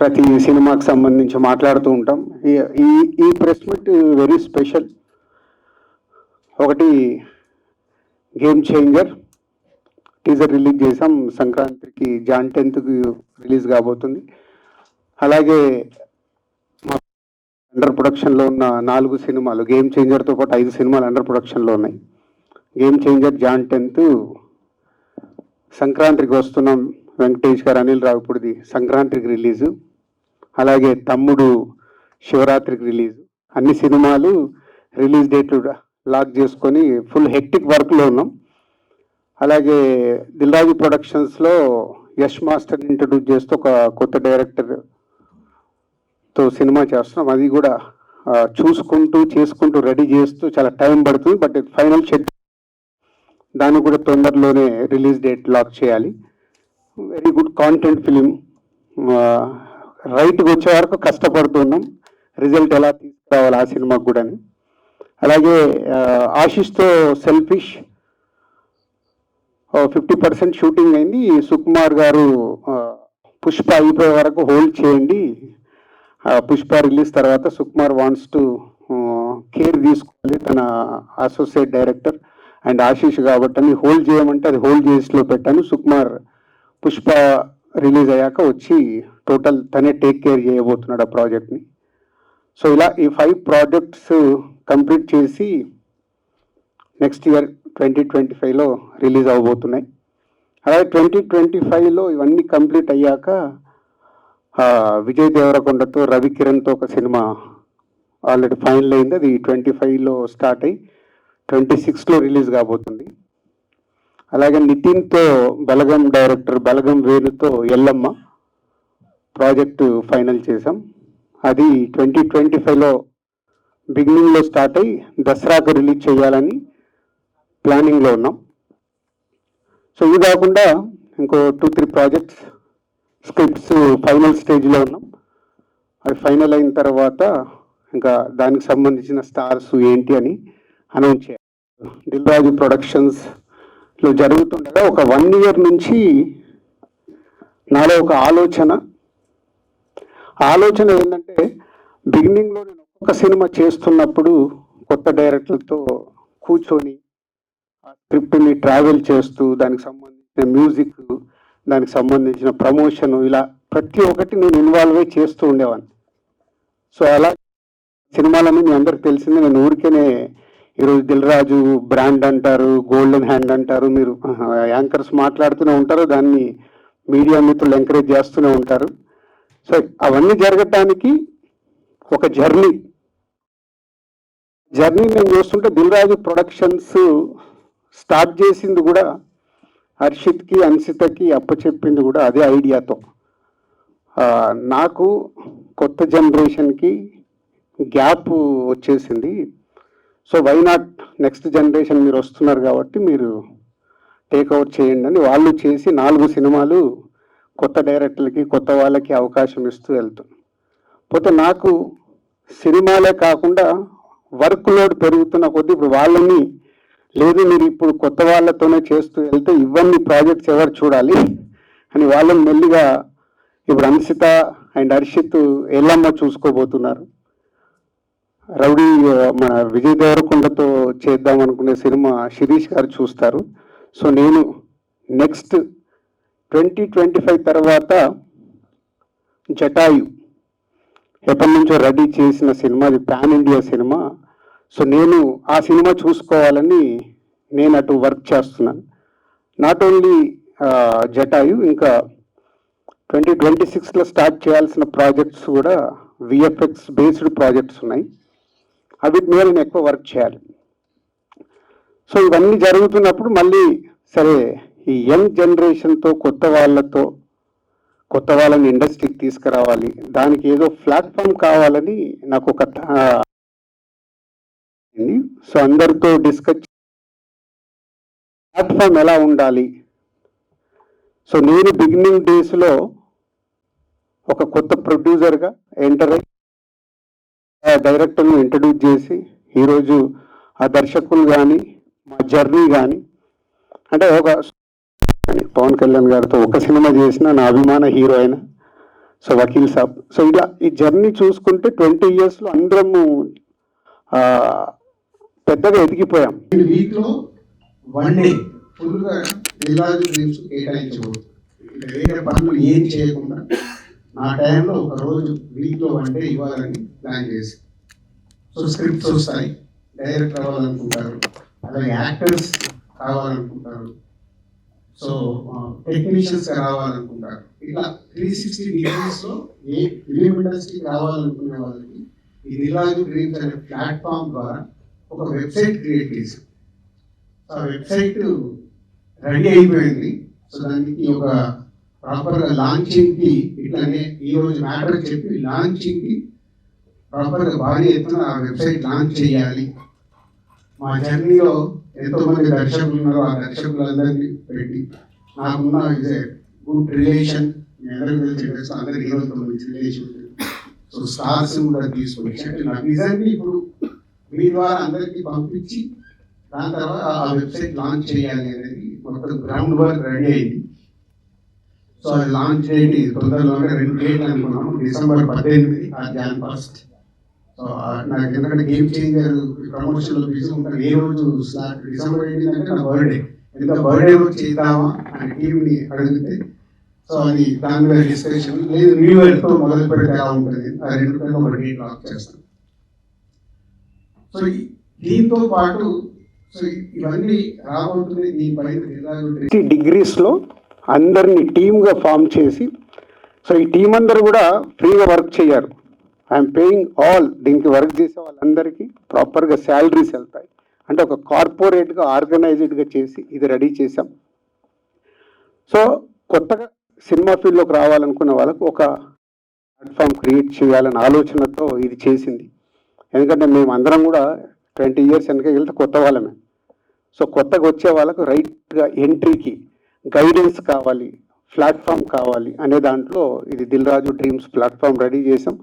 ప్రతి సినిమాకి సంబంధించి మాట్లాడుతూ ఉంటాం. ఈ ఈ ప్రెస్ మీట్ వెరీ స్పెషల్. ఒకటి గేమ్ చేంజర్ టీజర్ రిలీజ్ చేసాం, సంక్రాంతికి జాన్ 10కి రిలీజ్ కాబోతుంది. అలాగే మా అండర్ ప్రొడక్షన్లో ఉన్న 4 సినిమాలు, గేమ్ చేంజర్తో పాటు 5 సినిమాలు అండర్ ప్రొడక్షన్లో ఉన్నాయి. గేమ్ చేంజర్ జాన్ 10 సంక్రాంతికి వస్తున్నాం. వెంకటేష్ గారు, అనిల్ రావిపూడిది సంక్రాంతికి రిలీజు. అలాగే తమ్ముడు శివరాత్రికి రిలీజు. అన్ని సినిమాలు రిలీజ్ డేట్లు లాక్ చేసుకొని ఫుల్ హెక్టిక్ వర్క్లో ఉన్నాం. అలాగే దిల్ రాజు ప్రొడక్షన్స్లో యష్ మాస్టర్ని ఇంట్రడ్యూస్ చేస్తూ ఒక కొత్త డైరెక్టర్తో సినిమా చేస్తున్నాం. అది కూడా చేసుకుంటూ రెడీ చేస్తూ చాలా టైం పడుతుంది. బట్ ఫైనల్ షెడ్యూల్ దాన్ని కూడా తొందరలోనే రిలీజ్ డేట్ లాక్ చేయాలి. Very good content film. రైట్కి వచ్చే వరకు కష్టపడుతున్నాం, రిజల్ట్ ఎలా తీసుకురావాలి ఆ సినిమాకు కూడా. అలాగే ఆశిష్తో సెల్ఫిష్ 50% షూటింగ్ అయింది. సుకుమార్ గారు పుష్ప అయిపోయే వరకు హోల్డ్ చేయండి, పుష్ప రిలీజ్ తర్వాత సుకుమార్ వాంట్స్ టు కేర్ తీసుకోవాలి, తన అసోసియేట్ డైరెక్టర్ అండ్ ఆశీష్ కాబట్టి అని హోల్డ్ చేయమంటే అది హోల్డ్ చేసిలో పెట్టాను. సుకుమార్ పుష్ప రిలీజ్ అయ్యాక వచ్చి టోటల్ తనే టేక్ కేర్ చేయబోతున్నాడు ఆ ప్రాజెక్ట్ని. సో ఇలా ఈ 5 ప్రాజెక్ట్స్ కంప్లీట్ చేసి నెక్స్ట్ ఇయర్ 2025లో రిలీజ్ అవ్వబోతున్నాయి. అలాగే 2025లో ఇవన్నీ కంప్లీట్ అయ్యాక విజయ్ దేవరకొండతో రవికిరణ్తో ఒక సినిమా ఆల్రెడీ ఫైనల్ అయింది. అది 25లో స్టార్ట్ అయ్యి 26లో రిలీజ్ కాబోతుంది. అలాగే నితిన్తో బలగం డైరెక్టర్ బలగం వేణుతో ఎల్లమ్మ ప్రాజెక్టు ఫైనల్ చేసాం. అది 2025లో బిగినింగ్లో స్టార్ట్ అయ్యి దసరాకు రిలీజ్ చేయాలని ప్లానింగ్లో ఉన్నాం. సో ఇది కాకుండా ఇంకో 2-3 ప్రాజెక్ట్స్ స్క్రిప్ట్స్ ఫైనల్ స్టేజ్లో ఉన్నాం. అది ఫైనల్ అయిన తర్వాత ఇంకా దానికి సంబంధించిన స్టార్స్ ఏంటి అని అనౌన్స్ చేయాలి. దిల్ రాజు ప్రొడక్షన్స్లో జరుగుతుండగా ఒక 1 year నుంచి నాలో ఒక ఆలోచన ఏంటంటే, బిగినింగ్లో నేను ఒక్కొక్క సినిమా చేస్తున్నప్పుడు కొత్త డైరెక్టర్లతో కూర్చొని ఆ స్క్రిప్ట్ని ట్రావెల్ చేస్తూ దానికి సంబంధించిన మ్యూజిక్, దానికి సంబంధించిన ప్రమోషను, ఇలా ప్రతి ఒక్కటి నేను ఇన్వాల్వ్ అయ్యి చేస్తూ ఉండేవాడిని. సో అలా సినిమాలన్నీ మీ అందరికి తెలిసిందే. నేను ఊరికేనే ఈరోజు దిల్ రాజు బ్రాండ్ అంటారు, గోల్డెన్ హ్యాండ్ అంటారు, మీరు యాంకర్స్ మాట్లాడుతూనే ఉంటారు, దాన్ని మీడియా మిత్రులు ఎంకరేజ్ చేస్తూనే ఉంటారు. సో అవన్నీ జరగటానికి ఒక జర్నీ నేను చూస్తుంటే దిల్ రాజు ప్రొడక్షన్స్ స్టార్ట్ చేసింది కూడా హర్షిత్కి, అన్సితకి అప్పచెప్పింది కూడా అదే ఐడియాతో. నాకు కొత్త జనరేషన్కి గ్యాప్ వచ్చేసింది. So why not, next generation మీరు వస్తున్నారు కాబట్టి మీరు టేక్ ఓవర్ చేయండి అని వాళ్ళు చేసి 4 సినిమాలు కొత్త డైరెక్టర్లకి, కొత్త వాళ్ళకి అవకాశం ఇస్తూ వెళ్తున్నాం. పోతే నాకు సినిమాలే కాకుండా వర్క్ లోడ్ పెరుగుతున్న కొద్దీ ఇప్పుడు వాళ్ళని లేదు, మీరు ఇప్పుడు కొత్త వాళ్ళతోనే చేస్తూ వెళ్తే ఇవన్నీ ప్రాజెక్ట్స్ ఎవరు చూడాలి అని వాళ్ళని మెల్లిగా ఇప్పుడు అన్సిత అండ్ హర్షిత్ ఎల్లమ్మ చూసుకోబోతున్నారు. రౌడీ మన విజయ్ దేవరకొండతో చేద్దాం అనుకునే సినిమా శిరీష్ గారు చూస్తారు. సో నేను నెక్స్ట్ 2025 తర్వాత జటాయు ఎప్పటి నుంచో రెడీ చేసిన సినిమా, అది పాన్ ఇండియా సినిమా. సో నేను ఆ సినిమా చూసుకోవాలని నేను అటు వర్క్ చేస్తున్నాను. నాట్ ఓన్లీ జటాయు, ఇంకా 2026లో స్టార్ట్ చేయాల్సిన ప్రాజెక్ట్స్ కూడా విఎఫ్ఎక్స్ బేస్డ్ ప్రాజెక్ట్స్ ఉన్నాయి. అవి మీద నేను ఎక్కువ వర్క్ చేయాలి. సో ఇవన్నీ జరుగుతున్నప్పుడు మళ్ళీ సరే ఈ యంగ్ జనరేషన్తో కొత్త వాళ్ళని ఇండస్ట్రీకి తీసుకురావాలి, దానికి ఏదో ప్లాట్ఫామ్ కావాలని నాకు ఒక సో అందరితో డిస్కస్ ప్లాట్ఫామ్ ఎలా ఉండాలి. సో నేను బిగినింగ్ డేస్లో ఒక కొత్త ప్రొడ్యూసర్గా ఎంటర్ అయ్యి డైరెక్టర్ను ఇంట్రడ్యూస్ చేసి ఈరోజు ఆ దర్శకులు కానీ మా జర్నీ కానీ, అంటే ఒక పవన్ కళ్యాణ్ గారితో ఒక సినిమా చేసిన నా అభిమాన హీరో అయిన సో వకీల్ సాబ్. సో ఇలా ఈ జర్నీ చూసుకుంటే 20 yearsలో అందరము పెద్దగా ఎదిగిపోయాం. వీక్లో 1 day ఫుల్గా దిల్రాజు డ్రీమ్స్ కేటాయించకూడదు. వేరే పనులు ఏం చేయకుండా నా టైంలో ఒక రోజు వీక్లో 1 day ఇవ్వాలని ప్లాన్ చేసి, సో స్క్రిప్ట్స్ వస్తాయి, డైరెక్టర్ అవ్వాలనుకుంటారు, అలాగే యాక్టర్స్ కావాలనుకుంటారు, సో టెక్నీషియన్స్ రావాలనుకుంటారు. ఇట్లా 360 degreesలో ఏ ఫిలిం ఇండస్ట్రీకి రావాలనుకునే వాళ్ళకి ఈ దిల్రాజు డ్రీమ్స్ అనే ప్లాట్ఫామ్ ద్వారా ఒక వెబ్సైట్ క్రియేట్ చేశాం. సో ఆ వెబ్సైట్ రెడీ అయిపోయింది. సో దానికి ఒక ప్రాపర్గా లాంచింగ్కి, ఇట్లానే ఈరోజు మ్యాటర్ చెప్పి లాంచింగ్కి ప్రాపర్గా భారీ ఎత్తున ఆ వెబ్సైట్ లాంచ్ చేయాలి. మా జర్నీలో ఎంతోమంది దర్శకులు ఉన్నారో ఆ దర్శకులందరినీ పెట్టి నాకున్న ఇదే గుడ్ రిలేషన్, అందరికీ తెలిసి అందరి హీరోలతో మంచి రిలేషన్, సో స్టార్స్ కూడా తీసుకొచ్చి నా విజన్ని ఇప్పుడు మీ ద్వారా అందరికీ పంపించి దాని తర్వాత ఆ వెబ్సైట్ లాంచ్ చేయాలి అనేది మొత్తం గ్రౌండ్ వర్క్ రెడీ అయింది. సో అది లాంచ్ డేట్ తొందరలోనే 2 డేట్లు అనుకున్నాము, December 18 ఆ Jan 1. సో నాకు ఎందుకంటే గేమ్ చేంజర్ ప్రమోషన్లో బిజీ ఉంటాను. ఏ రోజు స్లాట్ December 18 అంటే నా బర్త్డే, ఎంత బర్త్డే రోజు చేద్దామా అని టీంని అడిగితే, సో అది దాని మీద డిస్కషన్ లేదు, న్యూ ఇయర్తో మొదలు పెడితే ఎలా ఉంటుంది, ఆ 2 పైన ఒక డేట్ లాక్ చేస్తాను. సో దీంతో పాటు సో ఇవన్నీ రాబోతుంది. దీనిపైన డిగ్రీస్లో అందరినీ టీమ్గా ఫామ్ చేసి, సో ఈ టీం అందరూ కూడా ఫ్రీగా వర్క్ చేయరు. I'm paying all. దీనికి వర్క్ చేసే వాళ్ళందరికీ ప్రాపర్గా శాలరీస్ వెళ్తాయి. అంటే ఒక కార్పొరేట్గా ఆర్గనైజ్డ్గా చేసి ఇది రెడీ చేసాం. సో కొత్తగా సినిమా ఫీల్డ్లోకి రావాలనుకున్న వాళ్ళకు ఒక ప్లాట్ఫామ్ క్రియేట్ చేయాలనే ఆలోచనతో ఇది చేసింది. ఎందుకంటే మేము అందరం కూడా 20 years వెనక వెళ్తే కొత్త వాళ్ళమే. సో కొత్తగా వచ్చే వాళ్ళకు రైట్గా ఎంట్రీకి గైడెన్స్ కావాలి, ప్లాట్ఫామ్ కావాలి అనే దాంట్లో ఇది దిల్రాజు డ్రీమ్స్ ప్లాట్ఫామ్ రెడీ చేసాం,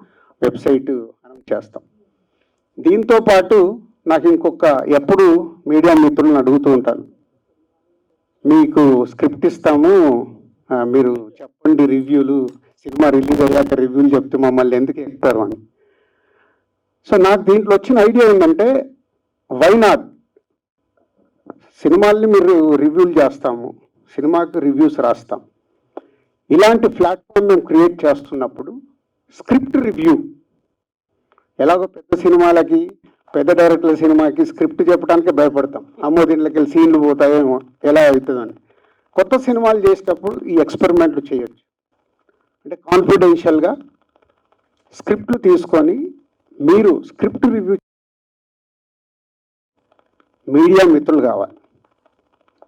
వెబ్సైట్ అనౌన్స్ చేస్తాం. దీంతో పాటు నాకు ఇంకొక ఎప్పుడు మీడియా మిత్రులను అడుగుతూ ఉంటాను, మీకు స్క్రిప్ట్ ఇస్తాము, మీరు చెప్పండి రివ్యూలు, సినిమా రిలీజ్ అయ్యాక రివ్యూలు చెప్తే మమ్మల్ని ఎందుకు ఎక్కుతారు అని. సో నాకు దీంట్లో వచ్చిన ఐడియా ఏంటంటే, వై నాట్, సినిమాల్ని మీరు రివ్యూలు చేస్తాము, సినిమాకి రివ్యూస్ రాస్తాం, ఇలాంటి ప్లాట్ఫామ్ మేము క్రియేట్ చేస్తున్నప్పుడు స్క్రిప్ట్ రివ్యూ, ఎలాగో పెద్ద సినిమాలకి పెద్ద డైరెక్టర్ల సినిమాకి స్క్రిప్ట్ చెప్పడానికి భయపడతాం, అమ్మో దీంట్లోకి వెళ్ళి సీన్లు పోతాయేమో ఎలా అవుతుందని. కొత్త సినిమాలు చేసేటప్పుడు ఈ ఎక్స్పెరిమెంట్లు చేయొచ్చు. అంటే కాన్ఫిడెన్షియల్గా స్క్రిప్ట్లు తీసుకొని మీరు స్క్రిప్ట్ రివ్యూ మీడియా మిత్రులు కావాలి.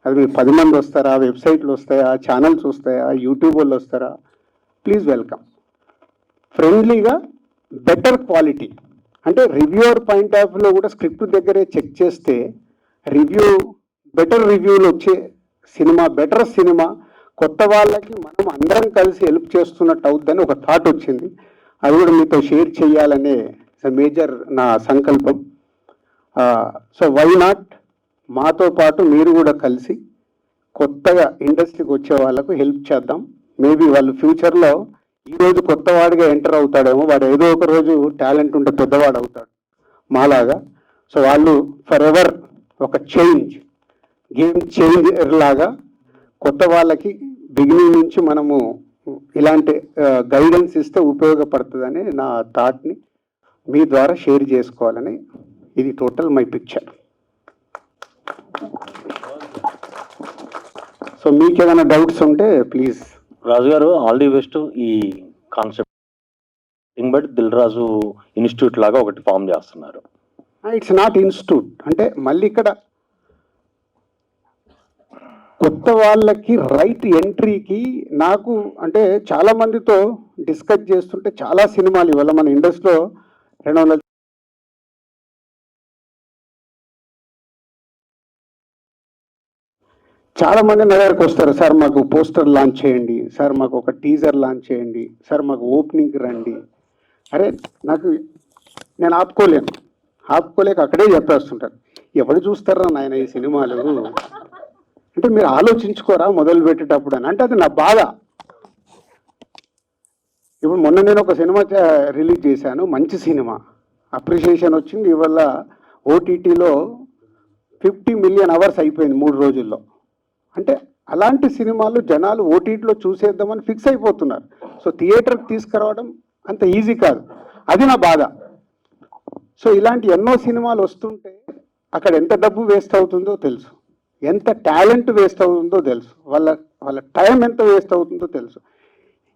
అది మీరు 10 మంది వస్తారా, వెబ్సైట్లు వస్తాయా, ఛానల్స్ వస్తాయా, యూట్యూబ్ వాళ్ళు వస్తారా, ప్లీజ్ వెల్కమ్. ఫ్రెండ్లీగా బెటర్ క్వాలిటీ, అంటే రివ్యూవర్ పాయింట్ ఆఫ్ వ్యూలో కూడా స్క్రిప్ట్ దగ్గరే చెక్ చేస్తే బెటర్ రివ్యూలు వచ్చే సినిమా, బెటర్ సినిమా, కొత్త వాళ్ళకి మనం అందరం కలిసి హెల్ప్ చేస్తున్నట్టు అవుద్దని ఒక థాట్ వచ్చింది. అది కూడా మీతో షేర్ చేయాలనే మేజర్ నా సంకల్పం. సో వై నాట్, మాతో పాటు మీరు కూడా కలిసి కొత్తగా ఇండస్ట్రీకి వచ్చే వాళ్ళకు హెల్ప్ చేద్దాం. మేబీ వాళ్ళు ఫ్యూచర్లో ఈరోజు కొత్తవాడిగా ఎంటర్ అవుతాడేమో, వాడు ఏదో ఒక రోజు టాలెంట్ ఉంటే పెద్దవాడు అవుతాడు మాలాగా. సో వాళ్ళు ఫర్ ఎవర్ ఒక గేమ్ చేంజర్ లాగా కొత్త వాళ్ళకి బిగినింగ్ నుంచి మనము ఇలాంటి గైడెన్స్ ఇస్తే ఉపయోగపడుతుందని నా థాట్ని మీ ద్వారా షేర్ చేసుకోవాలని, ఇది టోటల్ మై పిక్చర్. సో మీకు ఏదైనా డౌట్స్ ఉంటే ప్లీజ్. రాజు గారు, ఆల్ ది బెస్ట్. ఈ కాన్సెప్ట్ బట్ దిల్రాజు ఇన్స్టిట్యూట్ లాగా ఒకటి ఫామ్ చేస్తున్నారు. ఇట్స్ నాట్ ఇన్స్టిట్యూట్, అంటే మళ్ళీ ఇక్కడ కొత్త వాళ్ళకి రైట్ ఎంట్రీకి నాకు అంటే చాలా మందితో డిస్కస్ చేస్తుంటే చాలా సినిమాలు ఇవాళ మన ఇండస్ట్రీలో 200 చాలా మంది నా దగ్గరకు వస్తారు, సార్ మాకు పోస్టర్ లాంచ్ చేయండి, సార్ మాకు ఒక టీజర్ లాంచ్ చేయండి, సార్ మాకు ఓపెనింగ్కి రండి. అరే నేను ఆపుకోలేక అక్కడే చెప్పేస్తుంటాను, ఎవరు చూస్తారా నాయన ఈ సినిమాలు అంటే మీరు ఆలోచించుకోరా మొదలు పెట్టేటప్పుడు అని. అంటే అది నా బాధ. ఇప్పుడు మొన్న నేను ఒక సినిమా రిలీజ్ చేశాను, మంచి సినిమా, అప్రిషియేషన్ వచ్చింది. ఇవల్ల ఓటీటీలో 50 మిలియన్ అవర్స్ అయిపోయింది 3 రోజుల్లో. అంటే అలాంటి సినిమాలు జనాలు ఓటీటీలో చూసేద్దామని ఫిక్స్ అయిపోతున్నారు. సో థియేటర్కి తీసుకురావడం అంత ఈజీ కాదు, అది నా బాధ. సో ఇలాంటి ఎన్నో సినిమాలు వస్తుంటే అక్కడ ఎంత డబ్బు వేస్ట్ అవుతుందో తెలుసు, ఎంత టాలెంట్ వేస్ట్ అవుతుందో తెలుసు, వాళ్ళ టైం ఎంత వేస్ట్ అవుతుందో తెలుసు.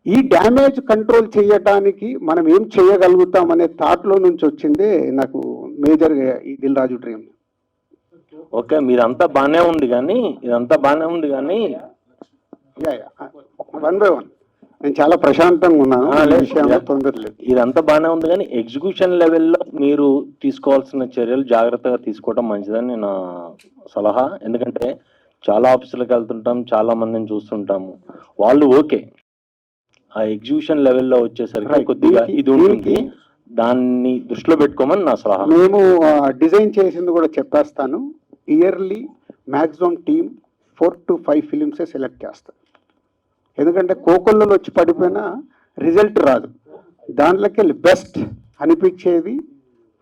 ఈ డ్యామేజ్ కంట్రోల్ చేయడానికి మనం ఏం చేయగలుగుతాం అనే థాట్లో నుంచి వచ్చిందే నాకు మేజర్గా ఈ దిల్ రాజు డ్రీమ్. ఓకే, మీరంతా బాగానే ఉంది కానీ ఇదంతా బాగానే ఉంది కానీ వన్ బై వన్ నేను చాలా ప్రశాంతంగా ఉన్నాను, విషయంలో తొందర లేదు. ఇదంతా బాగానే ఉంది కానీ ఎగ్జిక్యూషన్ లెవెల్లో మీరు తీసుకోవాల్సిన చర్యలు జాగ్రత్తగా తీసుకోవడం మంచిదని నా సలహా. ఎందుకంటే చాలా ఆఫీసులకు వెళ్తుంటాం, చాలా మందిని చూస్తుంటాము, వాళ్ళు ఓకే, ఆ ఎగ్జిక్యూషన్ లెవెల్లో వచ్చేసరికి కొద్దిగా ఇది ఉంటుంది, దాన్ని దృష్టిలో పెట్టుకోమని నా సలహా. మేము డిజైన్ చేసింది కూడా చెప్పేస్తాను. ఇయర్లీ మ్యాక్సిమం టీమ్ 4 to 5 ఫిలిమ్సే సెలెక్ట్ చేస్తారు. ఎందుకంటే కోకొల్లలో వచ్చి పడిపోయినా రిజల్ట్ రాదు. దాంట్లోకి వెళ్ళి బెస్ట్ అనిపించేది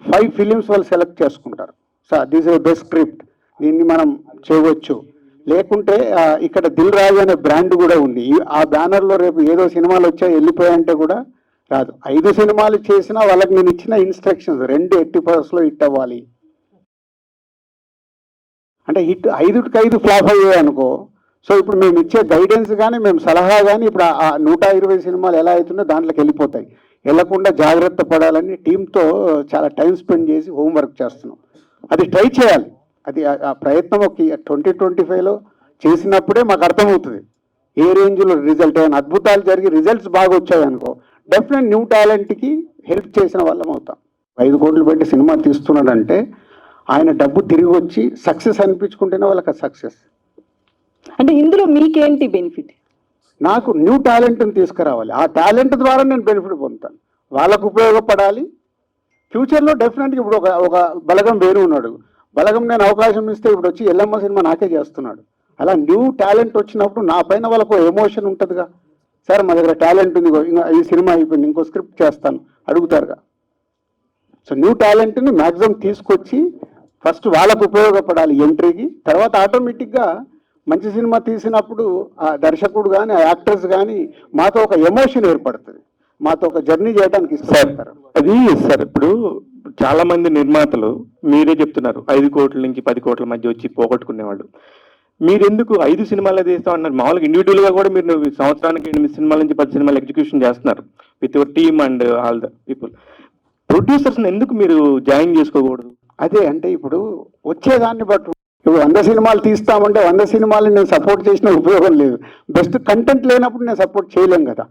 5 ఫిలిమ్స్ వాళ్ళు సెలెక్ట్ చేసుకుంటారు. Sir this is best script, దీన్ని మనం చేయవచ్చు. లేకుంటే ఇక్కడ దిల్ రాజు అనే బ్రాండ్ కూడా ఉంది. ఆ బ్యానర్లో రేపు ఏదో సినిమాలు వచ్చా వెళ్ళిపోయాయంటే కూడా రాదు. 5 సినిమాలు చేసినా వాళ్ళకి నేను ఇచ్చిన ఇన్స్ట్రక్షన్స్ 2 80% హిట్ అవ్వాలి. అంటే హిట్ 5కి 5 ఫ్లాప్ అయ్యాయి అనుకో. సో ఇప్పుడు మేము ఇచ్చే గైడెన్స్ కానీ మేము సలహా కానీ ఇప్పుడు ఆ 120 సినిమాలు ఎలా అవుతుందో దాంట్లోకి వెళ్ళిపోతాయి. వెళ్ళకుండా జాగ్రత్త పడాలని టీంతో చాలా టైం స్పెండ్ చేసి హోంవర్క్ చేస్తున్నాం. అది ట్రై చేయాలి. అది ఆ ప్రయత్నం ఒక 2025లో చేసినప్పుడే మాకు అర్థమవుతుంది ఏ రేంజ్లో రిజల్ట్. అయిన అద్భుతాలు జరిగి రిజల్ట్స్ బాగా వచ్చాయి అనుకో, డెఫినెట్ న్యూ టాలెంట్కి హెల్ప్ చేసిన వాళ్ళం అవుతాం. 5 కోట్లు పెట్టి సినిమా తీస్తున్నాడంటే ఆయన డబ్బు తిరిగి వచ్చి సక్సెస్ అనిపించుకుంటేనే వాళ్ళకి సక్సెస్. అంటే ఇందులో మీకేంటి బెనిఫిట్? నాకు న్యూ టాలెంట్ని తీసుకురావాలి, ఆ టాలెంట్ ద్వారా నేను బెనిఫిట్ పొందుతాను, వాళ్ళకు ఉపయోగపడాలి. ఫ్యూచర్లో డెఫినెట్గా ఇప్పుడు ఒక బలగం వేరు ఉన్నాడు, బలగం నేను అవకాశం ఇస్తే ఇప్పుడు వచ్చి ఎల్లమ్మ సినిమా నాకే చేస్తున్నాడు. అలా న్యూ టాలెంట్ వచ్చినప్పుడు నా పైన వాళ్ళకు ఎమోషన్ ఉంటుందిగా. సార్ మా దగ్గర టాలెంట్ ఉంది, ఇంకా ఈ సినిమా అయిపోయింది, ఇంకో స్క్రిప్ట్ చేస్తాను అడుగుతారుగా. సో న్యూ టాలెంట్ని మ్యాక్సిమం తీసుకొచ్చి ఫస్ట్ వాళ్ళకు ఉపయోగపడాలి ఎంట్రీకి. తర్వాత ఆటోమేటిక్గా మంచి సినిమా తీసినప్పుడు ఆ దర్శకుడు కానీ ఆ యాక్టర్స్ కానీ మాతో ఒక ఎమోషన్ ఏర్పడుతుంది, మాతో ఒక జర్నీ చేయడానికి ఇష్టపడతారు. అది సార్ ఇప్పుడు చాలా మంది నిర్మాతలు మీరే చెప్తున్నారు 5 కోట్ల నుంచి 10 కోట్ల మధ్య వచ్చి పోగొట్టుకునేవాళ్ళు. మీరెందుకు 5 సినిమాలు తీస్తాం అన్నారు? మామూలుగా ఇండివిజువల్గా కూడా మీరు సంవత్సరానికి 8 సినిమాల నుంచి 10 సినిమాలు ఎగ్జిక్యూషన్ చేస్తున్నారు with your team and all the people. ప్రొడ్యూసర్స్ని ఎందుకు మీరు జాయిన్ చేసుకోకూడదు? అదే అంటే ఇప్పుడు వచ్చేదాన్ని బట్టి ఇప్పుడు 100 సినిమాలు తీస్తామంటే 100 సినిమాలు నేను సపోర్ట్ చేసిన ఉపయోగం లేదు. బెస్ట్ కంటెంట్ లేనప్పుడు నేను సపోర్ట్ చేయలేం కదా.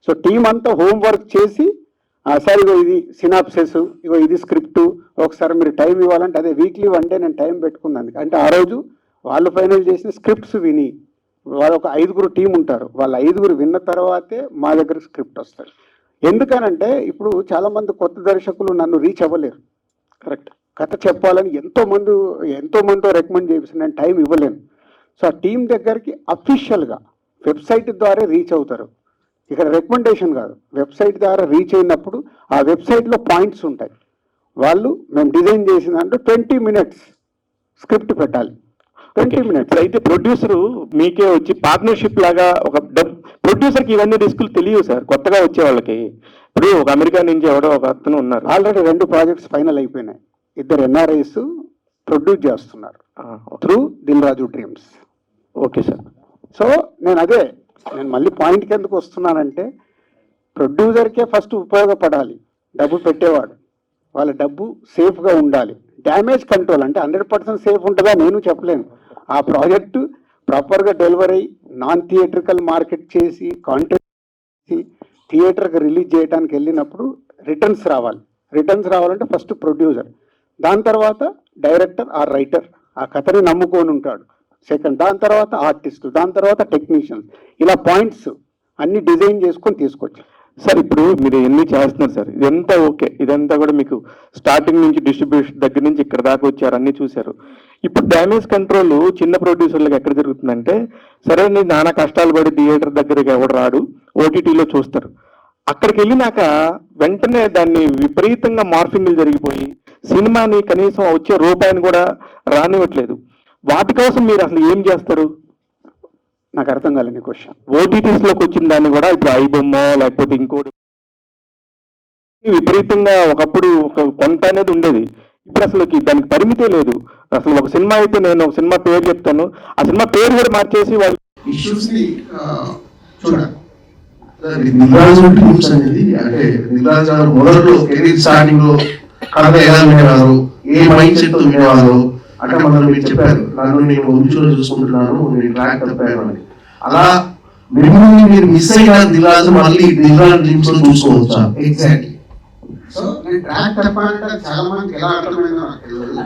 సో టీం అంతా హోంవర్క్ చేసి సార్ ఇగో ఇది సినాప్సిస్, ఇగో ఇది స్క్రిప్ట్, ఒకసారి మీరు టైం ఇవ్వాలంటే అదే వీక్లీ 1 డే నేను టైం పెట్టుకున్నాను. అంటే ఆ రోజు వాళ్ళు ఫైనల్ చేసిన స్క్రిప్ట్స్ విని వాళ్ళు ఒక 5గురు టీం ఉంటారు, వాళ్ళ 5గురు విన్న తర్వాతే మా దగ్గర స్క్రిప్ట్ వస్తుంది. ఎందుకనంటే ఇప్పుడు చాలామంది కొత్త దర్శకులు నన్ను రీచ్ అవ్వలేరు. కరెక్ట్, కథ చెప్పాలని ఎంతో మందితో రికమెండ్ చేసి నేను టైం ఇవ్వలేను. సో ఆ టీం దగ్గరికి అఫీషియల్గా వెబ్సైట్ ద్వారా రీచ్ అవుతారు. ఇక్కడ రికమెండేషన్ కాదు, వెబ్సైట్ ద్వారా రీచ్ అయినప్పుడు ఆ వెబ్సైట్లో పాయింట్స్ ఉంటాయి. వాళ్ళు మేము డిజైన్ చేసిందంటూ 20 minutes స్క్రిప్ట్ పెట్టాలి. 20 minutes అయితే ప్రొడ్యూసర్ మీకే వచ్చి పార్ట్నర్షిప్ లాగా ఒక ప్రొడ్యూసర్కి ఇవన్నీ రిస్కులు తెలియవు సార్ కొత్తగా వచ్చే వాళ్ళకి. ఇప్పుడు ఒక అమెరికా నుంచి ఎవడో ఒక అతను ఉన్నారు, ఆల్రెడీ 2 ప్రాజెక్ట్స్ ఫైనల్ అయిపోయినాయి. 2 NRIs ప్రొడ్యూస్ చేస్తున్నారు through Dil Raju dreams. Okay sir. So నేను మళ్ళీ పాయింట్కి ఎందుకు వస్తున్నానంటే ప్రొడ్యూసర్కే ఫస్ట్ ఉపయోగపడాలి డబ్బు పెట్టేవాడు, వాళ్ళ డబ్బు సేఫ్గా ఉండాలి. డ్యామేజ్ కంట్రోల్ అంటే 100% సేఫ్ ఉంటుందా నేను చెప్పలేను. ఆ ప్రాజెక్టు ప్రాపర్గా డెలివరీ నాన్ థియేట్రికల్ మార్కెట్ చేసి కాంటెంట్ చేసి థియేటర్కి రిలీజ్ చేయడానికి వెళ్ళినప్పుడు రిటర్న్స్ రావాలంటే ఫస్ట్ ప్రొడ్యూసర్, దాని తర్వాత డైరెక్టర్ ఆర్ రైటర్ ఆ కథని నమ్ముకొని ఉంటాడు, సెకండ్ దాని తర్వాత ఆర్టిస్ట్, దాని తర్వాత టెక్నీషియన్స్. ఇలా పాయింట్స్ అన్ని డిజైన్ చేసుకొని తీసుకొచ్చి సార్ ఇప్పుడు మీరు ఎన్ని చేస్తున్నారు సార్, ఇదంతా ఓకే, ఇదంతా కూడా మీకు స్టార్టింగ్ నుంచి డిస్ట్రిబ్యూషన్ దగ్గర నుంచి ఇక్కడ దాకా వచ్చారు, అన్ని చూశారు. ఇప్పుడు డ్యామేజ్ కంట్రోల్ చిన్న ప్రొడ్యూసర్లకు ఎక్కడ జరుగుతుందంటే, సరే నీ నానా కష్టాలు పడి థియేటర్ దగ్గరికి ఎవడు రాడు, ఓటీటీలో చూస్తారు. అక్కడికి వెళ్ళినాక వెంటనే దాన్ని విపరీతంగా మార్ఫింగ్లు జరిగిపోయి సినిమాని కనీసం వచ్చే రూపాయిని కూడా రానివ్వట్లేదు. వాటి కోసం మీరు అసలు ఏం చేస్తారు? నాకు అర్థం కాలేదు క్వశ్చన్. ఓటీటీస్ లోకి వచ్చిన దాన్ని కూడా ఇప్పుడు ఐబొమ్మ లేకపోతే ఇంకోటి విపరీతంగా ఒకప్పుడు ఒక కొంత అనేది ఉండేది. ఇప్పుడు అసలు దానికి పరిమితే లేదు. అసలు ఒక సినిమా అయితే నేను ఒక సినిమా పేరు చెప్తాను, ఆ సినిమా పేరు కూడా మార్చేసి వాళ్ళు ఇష్యూస్ ని చూడాలి. నిరాజు టీమ్స్ అనేది అంటే నిరాజు గారు మొదట్లో కెరీర్ స్టార్టింగ్ లో కథ ఎలా వినేవారు, ఏ మైండ్ సెట్ తో వినేవారు అంటే మనం మీరు చెప్పారు, నన్ను నేను ఉంచులో చూసుకుంటున్నాను, నేను ట్రాక్ తప్పాను అని. అలా మిమ్మల్ని మీరు మిస్ అయిన దిల్రాజు మళ్ళీ దిల్రాజు టీమ్స్ లో చూసుకోవచ్చా? ఎగ్జాక్ట్లీ. సో నేను ట్రాక్ తప్పానంటే చాలా మందికి ఎలా అర్థమైందో నాకు తెలియదు.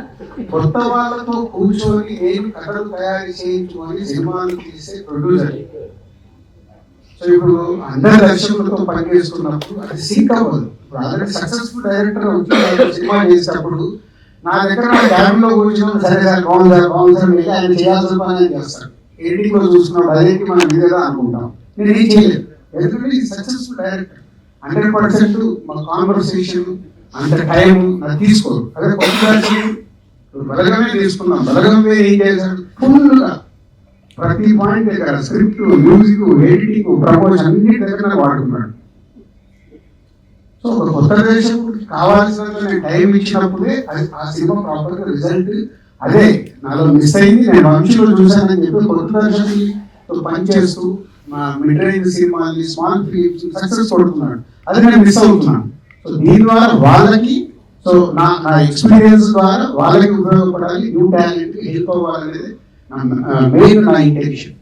కొత్త వాళ్ళతో కూర్చొని నేను కథలు తయారు చేయించుకొని సినిమాలు తీసే ప్రొడ్యూసర్. సో ఇప్పుడు అందరి దర్శకులతో పనిచేస్తున్నప్పుడు అది సింక్ అవ్వదు. ఇప్పుడు ఆల్రెడీ సక్సెస్ఫుల్ డైరెక్టర్ సినిమా చేసేటప్పుడు నా దగ్గర డ్యామ్ లో కూర్చొని సరే సార్ బాగుంది సార్ వెళ్ళి ఆయన చేయాల్సిన పని ఆయన చేస్తాడు. ఎడిటింగ్ లో చూసుకున్నప్పుడు అదేంటి మనం ఇదేదా అనుకుంటాం. నేను ఏం చేయలేదు, ఎందుకంటే ఇది సక్సెస్ఫుల్ డైరెక్టర్. 100% మా కాన్వర్సేషన్ అంత టైం నాకు తీసుకోరు. అదే కొత్త బలగమే తీసుకున్నాం, బలగమే ఏం చేశాడు ఫుల్గా ప్రతి పాయింట్ దగ్గర స్క్రిప్ట్, మ్యూజిక్, ఎడిటింగ్, ప్రమోషన్ అన్ని దగ్గర వాడుకున్నాడు. సో ఒక కొత్త దేశం కావాల్సిన టైం ఇచ్చినప్పుడే అది ఆ సినిమా ప్రాపర్ గా రిజల్ట్ అదే నాలో మిస్ అయింది. నేను వంశీలో చూశానని చెప్పి కొత్త దర్శకులతో పనిచేస్తూ మా మిడ్ రేంజ్ సినిమాని స్మాల్ ఫిలిమ్స్ సక్సెస్ కొడుతున్నాడు. అది నేను మిస్ అవుతున్నాను. సో దీని ద్వారా వాళ్ళకి సో నా ఎక్స్పీరియన్స్ ద్వారా వాళ్ళకి ఉపయోగపడాలి, న్యూ టాలెంట్ హెల్ప్ అవ్వాలనేది మెయిన్ నా ఇంటెన్షన్.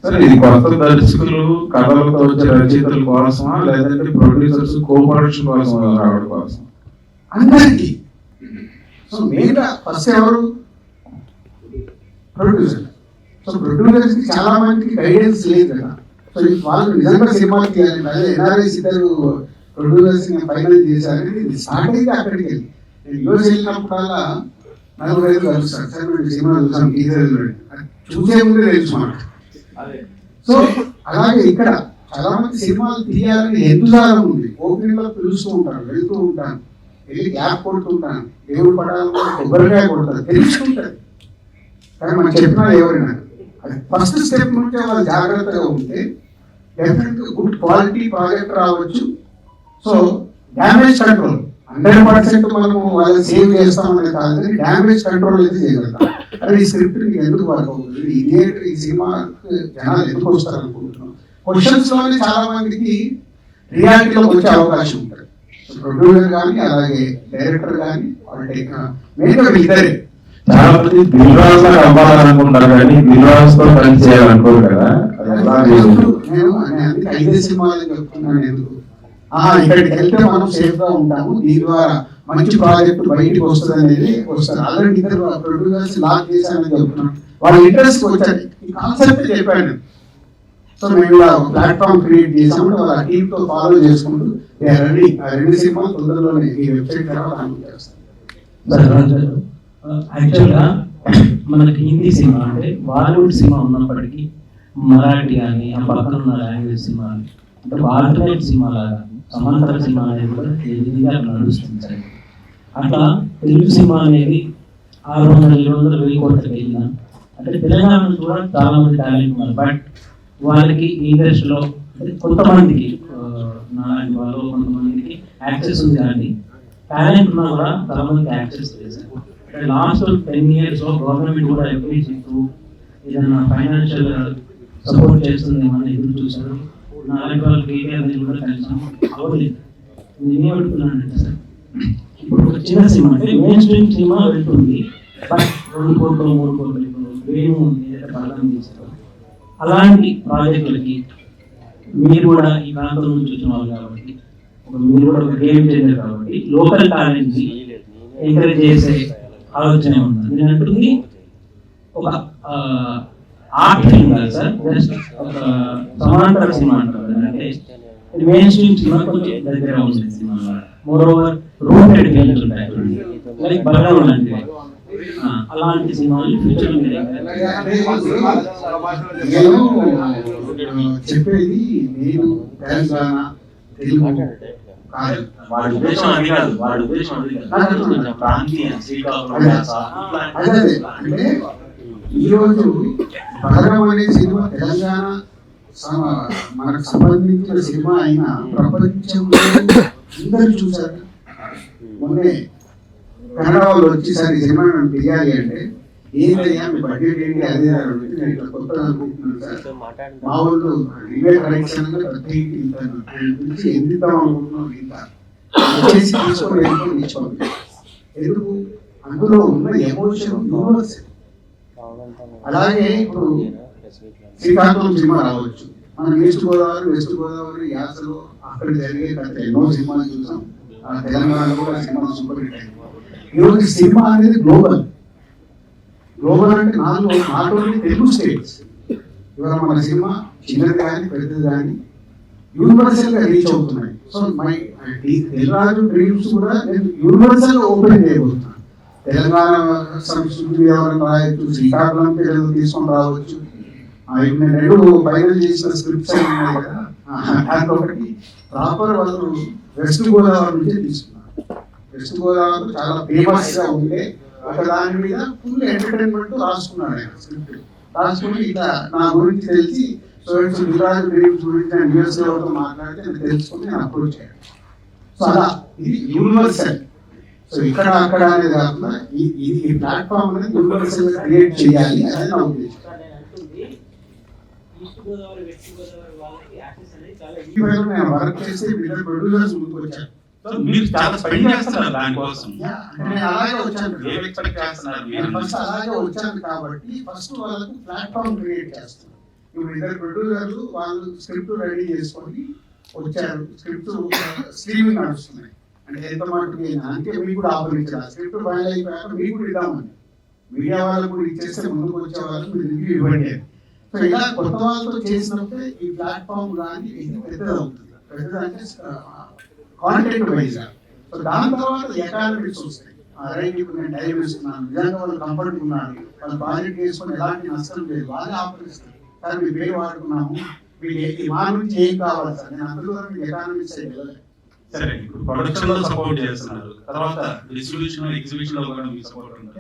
సరే, ఇది కొత్త దర్శకులు కథలతో వచ్చే రచయితల కోసమా లేదంటే ప్రొడ్యూసర్స్ కో ప్రొడక్షన్ కోసం రావడం కోసం? అందరికీ. సో మెయిన్ గా ఫస్ట్ ఎవరు? ప్రొడ్యూసర్. సో ప్రొడ్యూసర్స్ కి చాలా మందికి గైడెన్స్ లేదు కదా. సో వాళ్ళు నిజంగా సినిమా తీయాలి. అదే ఎన్ఆర్ఎస్ ఇద్దరు ప్రొడ్యూసర్స్ ఫైనల్ చేశారు. ఇది స్టార్ట్ అయింది అక్కడికి వెళ్ళి. నేను యూఎస్ వెళ్ళినప్పుడల్లా 4-5 కలుస్తాను సార్, మేము సినిమా చూసాం, టీజర్ చూసే ముందే తెలుసు మనకు. సో అలాగే ఇక్కడ చాలా మంది సినిమాలు తీయాలని ఎంతగానో ఉంది. ఓపెనింగ్ లో పిలుస్తూ ఉంటాను, వెళ్తూ ఉంటాను, వెళ్ళి గ్యాప్ కొడుతుంటాను, దేవుడు పడాలి కొబ్బరికాయ కొడతారు, తెలుసుకుంటారు. కానీ మనం చెప్పినా ఎవరైనా ఫస్ట్ స్టెప్ నుంచే వాళ్ళు జాగ్రత్తగా ఉంటే డెఫినెట్ గుడ్ క్వాలిటీ ప్రాజెక్ట్ రావచ్చు. సో డ్యామేజ్ కంట్రోల్ 100% మనము వాళ్ళని సేవ్ చేస్తామనేది కాదు, కానీ డ్యామేజ్ కంట్రోల్ అయితే చేయగలుగుతాం. అదే ఈ స్క్రిప్ట్ నీకు ఎందుకు వర్క్ అవుతుంది, ఇదే ఈ సినిమా జనాలు ఎందుకు వస్తారు అనుకుంటున్నాం. క్వశ్చన్స్ లోనే చాలా మందికి రియాలిటీలోకి వచ్చే అవకాశం ఉంటుంది. ప్రొడ్యూసర్ కానీ అలాగే డైరెక్టర్ కానీ మెయిన్గా ఇద్దరే. చాలా మంది దిల్రాజ్ లా అవ్వాలనుకుంటారు కానీ దిల్రాజ్ తో పని చేయాలనుకోరు కదా. నేను అందుకే 5 సినిమాలు చెప్తున్నాను. ఎందుకు ఇక్కడికి వెళ్తే మనం సేఫ్ గా ఉంటాము, దీని ద్వారా మంచి ప్రాజెక్ట్ బయటకు వస్తుంది అనేది వస్తారు. ఆల్రెడీ ఇద్దరు ప్రొడ్యూసర్స్ లాక్ చేశానని చెప్తున్నాను. వాళ్ళ ఇంట్రెస్ట్ వచ్చారు, ఈ కాన్సెప్ట్ చెప్పాను. సో మేము ఇలా ప్లాట్ఫామ్ క్రియేట్ చేసాము, వాళ్ళ టీమ్ తో ఫాలో చేసుకుంటూ రెడీ. ఆ 2 సినిమాలు తొందరలోనే ఈ వెబ్సైట్ ద్వారా లాంచ్ చేస్తాం. యాక్చువల్గా మనకి హిందీ సినిమా అంటే బాలీవుడ్ సినిమా ఉన్నప్పటికీ మరాఠీ కానీ ఆ పక్కన ఉన్న లాంగ్వేజ్ సినిమా అంటే ఆల్టర్నేట్ సినిమా లాగా సమాంతర సినిమా అనేది కూడా ఈజీగా నడుస్తుంది సార్. అట్లా తెలుగు సినిమా అనేది 600-700 కోట్లకి వెళ్ళిన అంటే తెలంగాణ నుంచి కూడా చాలా మంది టాలెంట్ ఉన్నారు. బట్ వాళ్ళకి ఇండస్ట్రీలో అంటే కొంతమందికి నాలాంటి వాళ్ళు కొంతమందికి యాక్సెస్ ఉంది, కానీ టాలెంట్ ఉన్నా కూడా చాలా మందికి యాక్సెస్ లేదు సార్. లాస్ట్ 10 years గవర్నమెంట్ కూడా ఎవ్రీ చెప్తూ ఏదైనా ఫైనాన్షియల్ సపోర్ట్ చేస్తుంది ఏమన్నా ఎదురు చూసారు. నాలాంటి వాళ్ళు కేటీఆర్ కూడా కలిసాము, అవ్వలేదు. నేనేమడుగుతున్నానంటే సార్, ఇప్పుడు ఒక చిన్న సినిమా అంటే మెయిన్ స్ట్రీమ్ సినిమా వెళ్తుంది, బట్ 2 కోట్లు 3 కోట్లు వేము ఏదైతే పథకం చేస్తారో అలాంటి ప్రాజెక్టులకి మీరు కూడా ఈ ప్రాంతం నుంచి వచ్చిన వాళ్ళు కాబట్టి మీరు కూడా ఒక గేమ్ చేంజర్ కాబట్టి లోకల్ టాలెంట్ ఎంకరేజ్ చేసే ఆలోచన ఉంది. నేను అంటుంది ఒక ఆర్ట్ ఫిల్మ్ కాదు సార్, జస్ట్ ఒక సమాంతర సినిమా అంటారు. అంటే మెయిన్ స్ట్రీమ్ సినిమా కొంచెం దగ్గర ఉంటుంది cinema. More over rooted films ఉంటాయి, లైక్ బలగం లాంటివి. అలాంటి సినిమాలు ఫ్యూచర్ చెప్పేది నేను తెలంగాణ తెలుగు కాదు. వాడి ఉద్దేశం అది కాదు, వాడి ఉద్దేశం అది కాదు. కొంచెం ప్రాంతీయ శ్రీకాకుళం భాష అదే అంటే ఈరోజు బలగం అనే సినిమా తెలంగాణ మనకు సంబంధించిన సినిమా అయినా ప్రపంచంలో అందరూ చూసారు. మొన్నే కన్నడ వాళ్ళు వచ్చేసరి సినిమా మేము తీయాలి అంటే ఏంటయ్యా మీ బడ్జెట్ ఏంటి అదే నేను ఇట్లా కొత్తగా అనుకుంటున్నాను సార్, మా వాళ్ళు రివే కలెక్షన్ గురించి ఎంత ఇద్దాం అనుకుంటున్నాం ఇంత వచ్చేసి తీసుకొని వెళ్ళి ఇచ్చుకోండి. ఎందుకు అందులో ఉన్న ఎమోషన్ యూనివర్సల్. అలాగే ఇప్పుడు శ్రీకాకుళం సినిమా రావచ్చు, మనం వెస్ట్ గోదావరి యాసలో అక్కడ జరిగే గత ఎన్నో సినిమాలు చూసాం. తెలంగాణలో కూడా సినిమా సూపర్ హిట్ అయింది. ఈరోజు సినిమా అనేది గ్లోబల్ అంటే నాట్ ఓన్లీ తెలుగు స్టేట్స్. ఇవాళ మన సినిమా చిన్నది కానీ పెద్దది కానీ యూనివర్సల్ గా రీచ్ అవుతున్నాయి. సో మై ఎల్రాజు డ్రీమ్స్ కూడా నేను యూనివర్సల్ గా ఓపెన్ చేయబోతున్నాను. తెలంగాణ సంస్కృతి ఎవరైనా రాయొచ్చు, శ్రీకాకుళం పేరు తీసుకొని రావచ్చు. నేను రెండు ఫైనల్ చేసిన స్క్రిప్ట్స్ ఉన్నాయి కదా, దాంట్లో ఒకటి ప్రాపర్ వాళ్ళు వెస్ట్ గోదావరి నుంచి తీసుకున్నారు. వెస్ట్ గోదావరి చాలా ఫేమస్ గా ఉంటే ఒక దాని మీద ఫుల్ ఎంటర్టైన్మెంట్ రాసుకున్నాడు ఆయన స్క్రిప్ట్. రాసుకుని ఇట్లా నా గురించి తెలిసి యువరాజు డ్రీమ్స్ గురించి నేను యూఎస్ ఎవరితో మాట్లాడితే నేను తెలుసుకుని నేను అప్రోచ్ అయ్యాను. సో అలా ఇది యూనివర్సల్. సో ఇక్కడ అక్కడ అనేది కాకుండా ఈ ప్లాట్ఫామ్ అనేది యూనివర్సల్ గా క్రియేట్ చేయాలి అనేది నా ఉద్దేశం. నేను వర్క్ చేసి వీళ్ళ ప్రొడ్యూసర్స్ ముందుకు వచ్చాను. మీరు చాలా స్పెండ్ చేస్తున్నారు దానికోసం. నేను అలాగే వచ్చాను, ఏం ఎక్స్పెక్ట్ చేస్తున్నారు నేను మీరు? ఫస్ట్ అలాగే వచ్చాను కాబట్టి ఫస్ట్ వాళ్ళకి ప్లాట్ఫామ్ క్రియేట్ చేస్తాను. ఇప్పుడు ఇద్దరు ప్రొడ్యూసర్లు వాళ్ళు స్క్రిప్ట్ రెడీ చేసుకొని వచ్చారు. స్క్రిప్ట్ స్ట్రీమింగ్ నడుస్తున్నాయి అంటే ఎంత మటుకు అంటే మీకు కూడా ఆపరించారు. స్క్రిప్ట్ ఫైనల్ అయిపోయాక మీకు కూడా ఇద్దామని మీడియా వాళ్ళకు కూడా ఇచ్చేస్తే ముందుకు వచ్చే వాళ్ళకి మీరు రివ్యూ ఇవ్వండి. సో ఇలా కొత్త వాళ్ళతో చేసినప్పుడే ఈ ప్లాట్ఫామ్ కానీ ఇది పెద్దది అవుతుంది. పెద్దదంటే కాంటెంట్ వైజ్. సో దాని తర్వాత ఎకానమిక్స్ వస్తాయి. రైట్ ఇప్పుడు నేను టైం ఇస్తున్నాను, నిజంగా వాళ్ళు కంఫర్ట్ ఉన్నారు, వాళ్ళు ప్రాజెక్ట్ చేసుకొని ఎలాంటి నష్టం లేదు, వాళ్ళే ఆపరిస్తారు. సార్ మీ పేరు వాడుకున్నాము, మీకు మా నుంచి ఏం కావాలి సార్, నేను అందులో మీకు ఎకానమిక్స్ అయితే సరే, ఇప్పుడు ప్రొడక్షన్ లో సపోర్ట్ చేస్తున్నారు, తర్వాత డిస్ట్రిబ్యూషన్ ఎగ్జిబిషన్ లో కూడా మీకు సపోర్ట్ ఉంటుంది.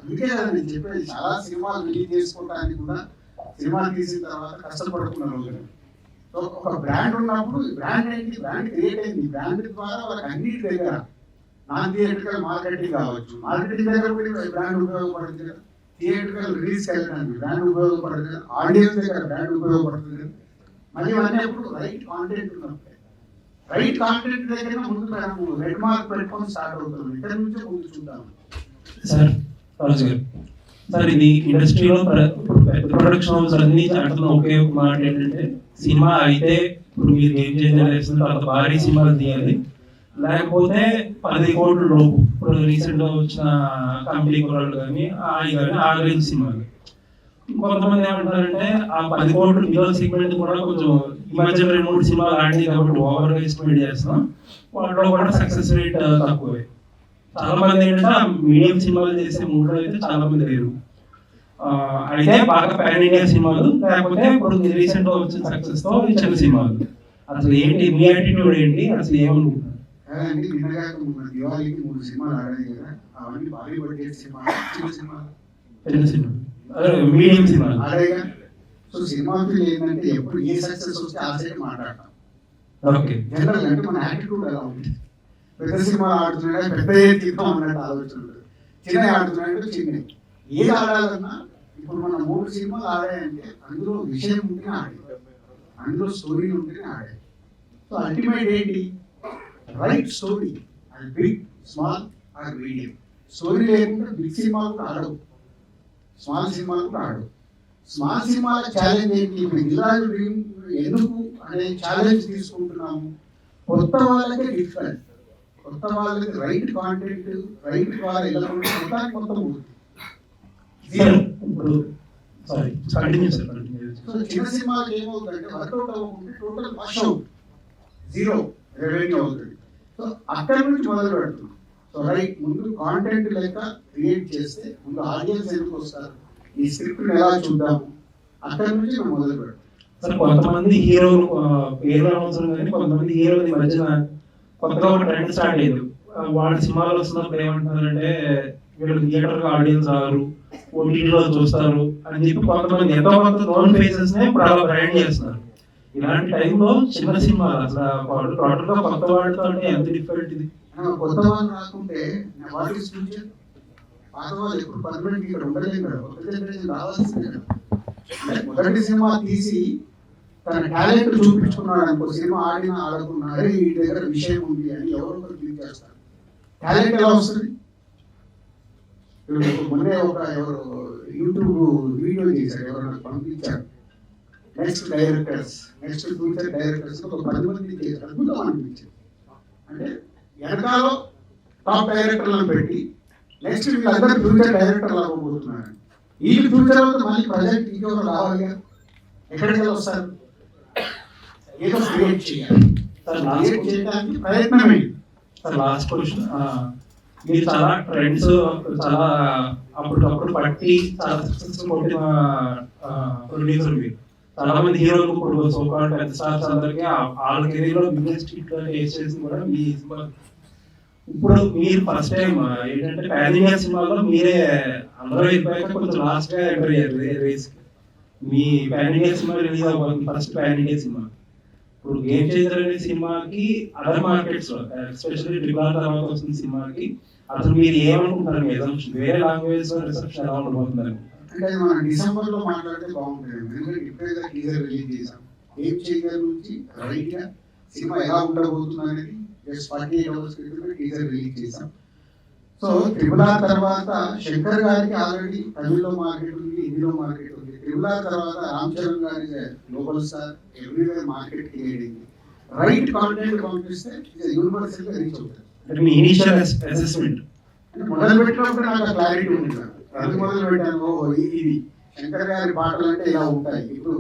అందుకే కదా నేను చెప్పేది, చాలా సినిమాలు రిలీజ్ చేసుకోవడానికి కూడా సినిమా తీసిన తర్వాత కష్టపడుతున్నారు. ఒక బ్రాండ్ ఉన్నప్పుడు బ్రాండ్ ఏంటి, బ్రాండ్ క్రియేట్ అయింది, బ్రాండ్ ద్వారా వాళ్ళకి అన్నిటి దగ్గర నాన్ థియేట్రికల్ మార్కెటింగ్ కావచ్చు, మార్కెటింగ్ దగ్గర కూడా బ్రాండ్ ఉపయోగపడుతుంది కదా, థియేట్రికల్ రిలీజ్ వెళ్ళడానికి బ్రాండ్ ఉపయోగపడుతుంది కదా, ఆడియన్స్ దగ్గర బ్రాండ్ ఉపయోగపడుతుంది కదా. మళ్ళీ అన్నప్పుడు రైట్ కాంటెంట్ ఉన్నప్పుడే, రైట్ కాంటెంట్ దగ్గర ముందు మనము రెడ్ మార్క్ పెట్టుకొని స్టార్ట్ అవుతుంది. ఇక్కడ నుంచే ముందు చూద్దాం. సార్ రాజు గారు, సార్ ఇది ఇండస్ట్రీలో పెద్ద ప్రొడక్షన్ హౌస్ అన్ని అంటున్న ఒకే ఒక మాట ఏంటంటే, సినిమా అయితే ఇప్పుడు మీరు గేమ్ చేంజర్ చేసిన తర్వాత భారీ సినిమాలు తీయాలి, లేకపోతే 10 కోట్ల లోపు. ఇప్పుడు రీసెంట్ గా వచ్చిన కంపెనీ కుర్రాళ్ళు కానీ ఆగరేంజ్ సినిమాలు. కొంతమంది ఏమంటారంటే ఆ 10 కోట్లు బిలో సెగ్మెంట్ కూడా కొంచెం ఈ మధ్య 2-3 సినిమాలు ఆడింది కాబట్టి ఓవర్ గా ఎస్టిమేట్ చేస్తాం, వాటిలో కూడా సక్సెస్ రేట్ తక్కువే. చాలా మంది ఏంటంటే మీడియం సినిమాలు చేసే మూడు అయితే చాలా మంది లేరు. అయితే బాగా పాన్ ఇండియా సినిమాలు, లేకపోతే ఇప్పుడు రీసెంట్ గా వచ్చిన సక్సెస్ తో చిన్న సినిమాలు. అసలు ఏంటి మీ యాటిట్యూడ్ ఏంటి, అసలు ఏమనుకుంటున్నారు? అదండి, నిన్నగా దివాళీకి 3 సినిమాలు ఆడాయి కదా, అవన్నీ భారీ బడ్జెట్ సినిమాలు, చిన్న సినిమాలు, చిన్న సినిమాలు, మీడియం సినిమాలు ఆడాయిగా. సో సినిమా ఫీల్ ఏంటంటే ఎప్పుడు ఏ సక్సెస్ వస్తే ఆ సైడ్ మాట్లాడతాం. ఓకే, జనరల్ అంటే మన యాటిట్యూడ్ అలా ఉంటుంది. పెద్ద సినిమాలు ఆడుతున్నాడే పెద్ద తీర్థం అన్నట్టు ఆలోచన ఉంటుంది, చిన్న ఆడుతున్నాడు చిన్న. ఏది ఆడాలన్నా ఇప్పుడు మన 3 సినిమాలు ఆడాయంటే అందులో విషయం ఉంటేనే ఆడాయి, అందులో స్టోరీ ఉంటేనే ఆడాయి. సో అల్టిమేట్ ఏంటి, రైట్ స్టోరీ. అది big, small or medium. Story లేకుండా బిగ్ సినిమాలు కూడా ఆడవు, స్మాల్ సినిమాలు కూడా ఆడవు. స్మాల్ సినిమాల ఛాలెంజ్ ఏంటి, ఇప్పుడు దిల్రాజు డ్రీమ్ ఎందుకు అనే ఛాలెంజ్ తీసుకుంటున్నాము. కొత్త వాళ్ళకే డిఫరెంట్, కొత్త వాళ్ళకి రైట్ కాంటెంట్, రైట్ వాళ్ళు వెళ్ళకుండా మొత్తానికి మొత్తం ఉంటుంది. సో చిన్న సినిమాకి ఏమవుతుందంటే వర్కౌట్ అవ్వకుంటే total wash out, zero revenue అవుతుంది. సో అక్కడి నుంచి మొదలు పెడుతున్నాం. సో రైట్, ముందు కాంటెంట్ లేక క్రియేట్ చేస్తే ముందు ఆడియన్స్ ఎందుకు వస్తారు, ఈ స్క్రిప్ట్ ఎలా చూద్దాము, అక్కడి నుంచి మనం మొదలు పెడతాం. సార్ కొంతమంది హీరోలు పేరు అవసరం కానీ కొంతమంది హీరోలు ఈ మధ్యన కొత్తగా ఒక ట్రెండ్ స్టార్ట్ అయ్యింది. వాళ్ళ సినిమాలు వస్తున్నప్పుడు ఏమంటున్నారంటే వీళ్ళు థియేటర్ ఆడియన్స్ రారు, ఓటీటీలో చూస్తారు అని చెప్పి కొంతమంది ఎంతో కొంత నోన్ ఫేసెస్ నే ఇప్పుడు అలా బ్రాండ్ చేస్తున్నారు. ఇలాంటి టైంలో చిన్న సినిమాలు అసలు టోటల్ గా కొత్త వాళ్ళతో ఎంత డిఫరెంట్ ఇది. కొత్త వాళ్ళు రాకుంటే వాట్ ఈస్ ఫ్యూచర్? పాత వాళ్ళు ఎప్పుడు పర్మనెంట్ ఇక్కడ ఉండలేము కదా, కొత్త జనరేషన్ రావాల్సిందే కదా. మొదటి సినిమా తీసి తన టాలెంట్ చూపించుకున్నాడు అనుకో, సినిమా ఆడినా ఆడకున్నా అరే ఈ దగ్గర విషయం ఉంది అని ఎవరో ఒకరు క్లిక్ చేస్తారు. టాలెంట్ ఎలా వస్తుంది? మొన్నే ఒక ఎవరు యూట్యూబ్ వీడియో చేశారు, ఎవరు నాకు పంపించారు. Next directors, next future directors ఒక 10 మంది చేశారు. అద్భుతం అనిపించింది. అంటే వెనకాల టాప్ డైరెక్టర్లను పెట్టి నెక్స్ట్ వీళ్ళందరూ ఫ్యూచర్ డైరెక్టర్లు అవ్వబోతున్నారు. ఈ ఫ్యూచర్ మళ్ళీ ప్రజెంట్ ఇంకెవరు రావాలి, ఎక్కడికి వస్తారు? ఏదో క్రియేట్ చేయాలి. క్రియేట్ చేయడానికి ప్రయత్నమే. లాస్ట్ క్వశ్చన్, మీరు చాలా ట్రెండ్స్ చాలా అప్పటికప్పుడు పట్టి చాలా సక్సెస్ కొట్టిన ప్రొడ్యూసర్ మీరు. చాలా మంది హీరోలు ఇప్పుడు సోకాల్డ్ పెద్ద స్టార్స్ అందరికీ వాళ్ళ కెరీర్ లో బిగ్గెస్ట్ హిట్ టేస్ట్ చేసింది కూడా మీ సినిమా. ఇప్పుడు మీరు ఫస్ట్ టైం ఏంటంటే పాన్ ఇండియా సినిమాలో మీరే అందరూ అయిపోయాక కొంచెం లాస్ట్ గా ఎంటర్ అయ్యారు రేస్. మీ పాన్ ఇండియా సినిమా రిలీజ్ అవ్వబోతుంది, ఫస్ట్ పాన్ ఇండియా సినిమా. ఇప్పుడు గేమ్ చేంజర్ అనే సినిమాకి అదర్ మార్కెట్స్ లో ఎస్పెషల్లీ ట్రిపుల్ తర్వాత వస్తున్న సినిమాకి అసలు మీరు ఏమనుకుంటారు? మీ అసంప్షన్ వేరే లాంగ్వేజ్ లో రిసెప్షన్ ఎలా ఉండబోతున్నారు? అంటే మనం డిసెంబర్ లో మాట్లాడితే బాగుంటుంది. ఎందుకంటే ఇప్పుడే టీజర్ రిలీజ్ చేసాం. ఏం చేయగల నుంచి రైట్ గా సినిమా ఎలా ఉండబోతుంది అనేది జస్ట్ 48 hours క్రితమే టీజర్ రిలీజ్ చేసాం. సో ట్రిపుల్ ఆర్ తర్వాత శంకర్ గారికి ఆల్రెడీ తమిళ్లో మార్కెట్ ఉంది, హిందీలో మార్కెట్ ఉంది. ట్రిపుల్ ఆర్ తర్వాత రామ్ చరణ్ గారి global star, everywhere market create అయింది. రైట్ కాంటెంట్ పంపిస్తే యూనివర్సల్ గా రీచ్ అవుతుంది. మీ ఇనిషియల్ అసెస్మెంట్ అంటే మొదలు పెట్టినప్పుడు నాకు క్లారిటీ ఉంది సార్. ఎందుకు మొదలు పెట్టాను? ఇది శంకర్ గారి పాటలు అంటే ఇలా ఉంటాయి. ఇప్పుడు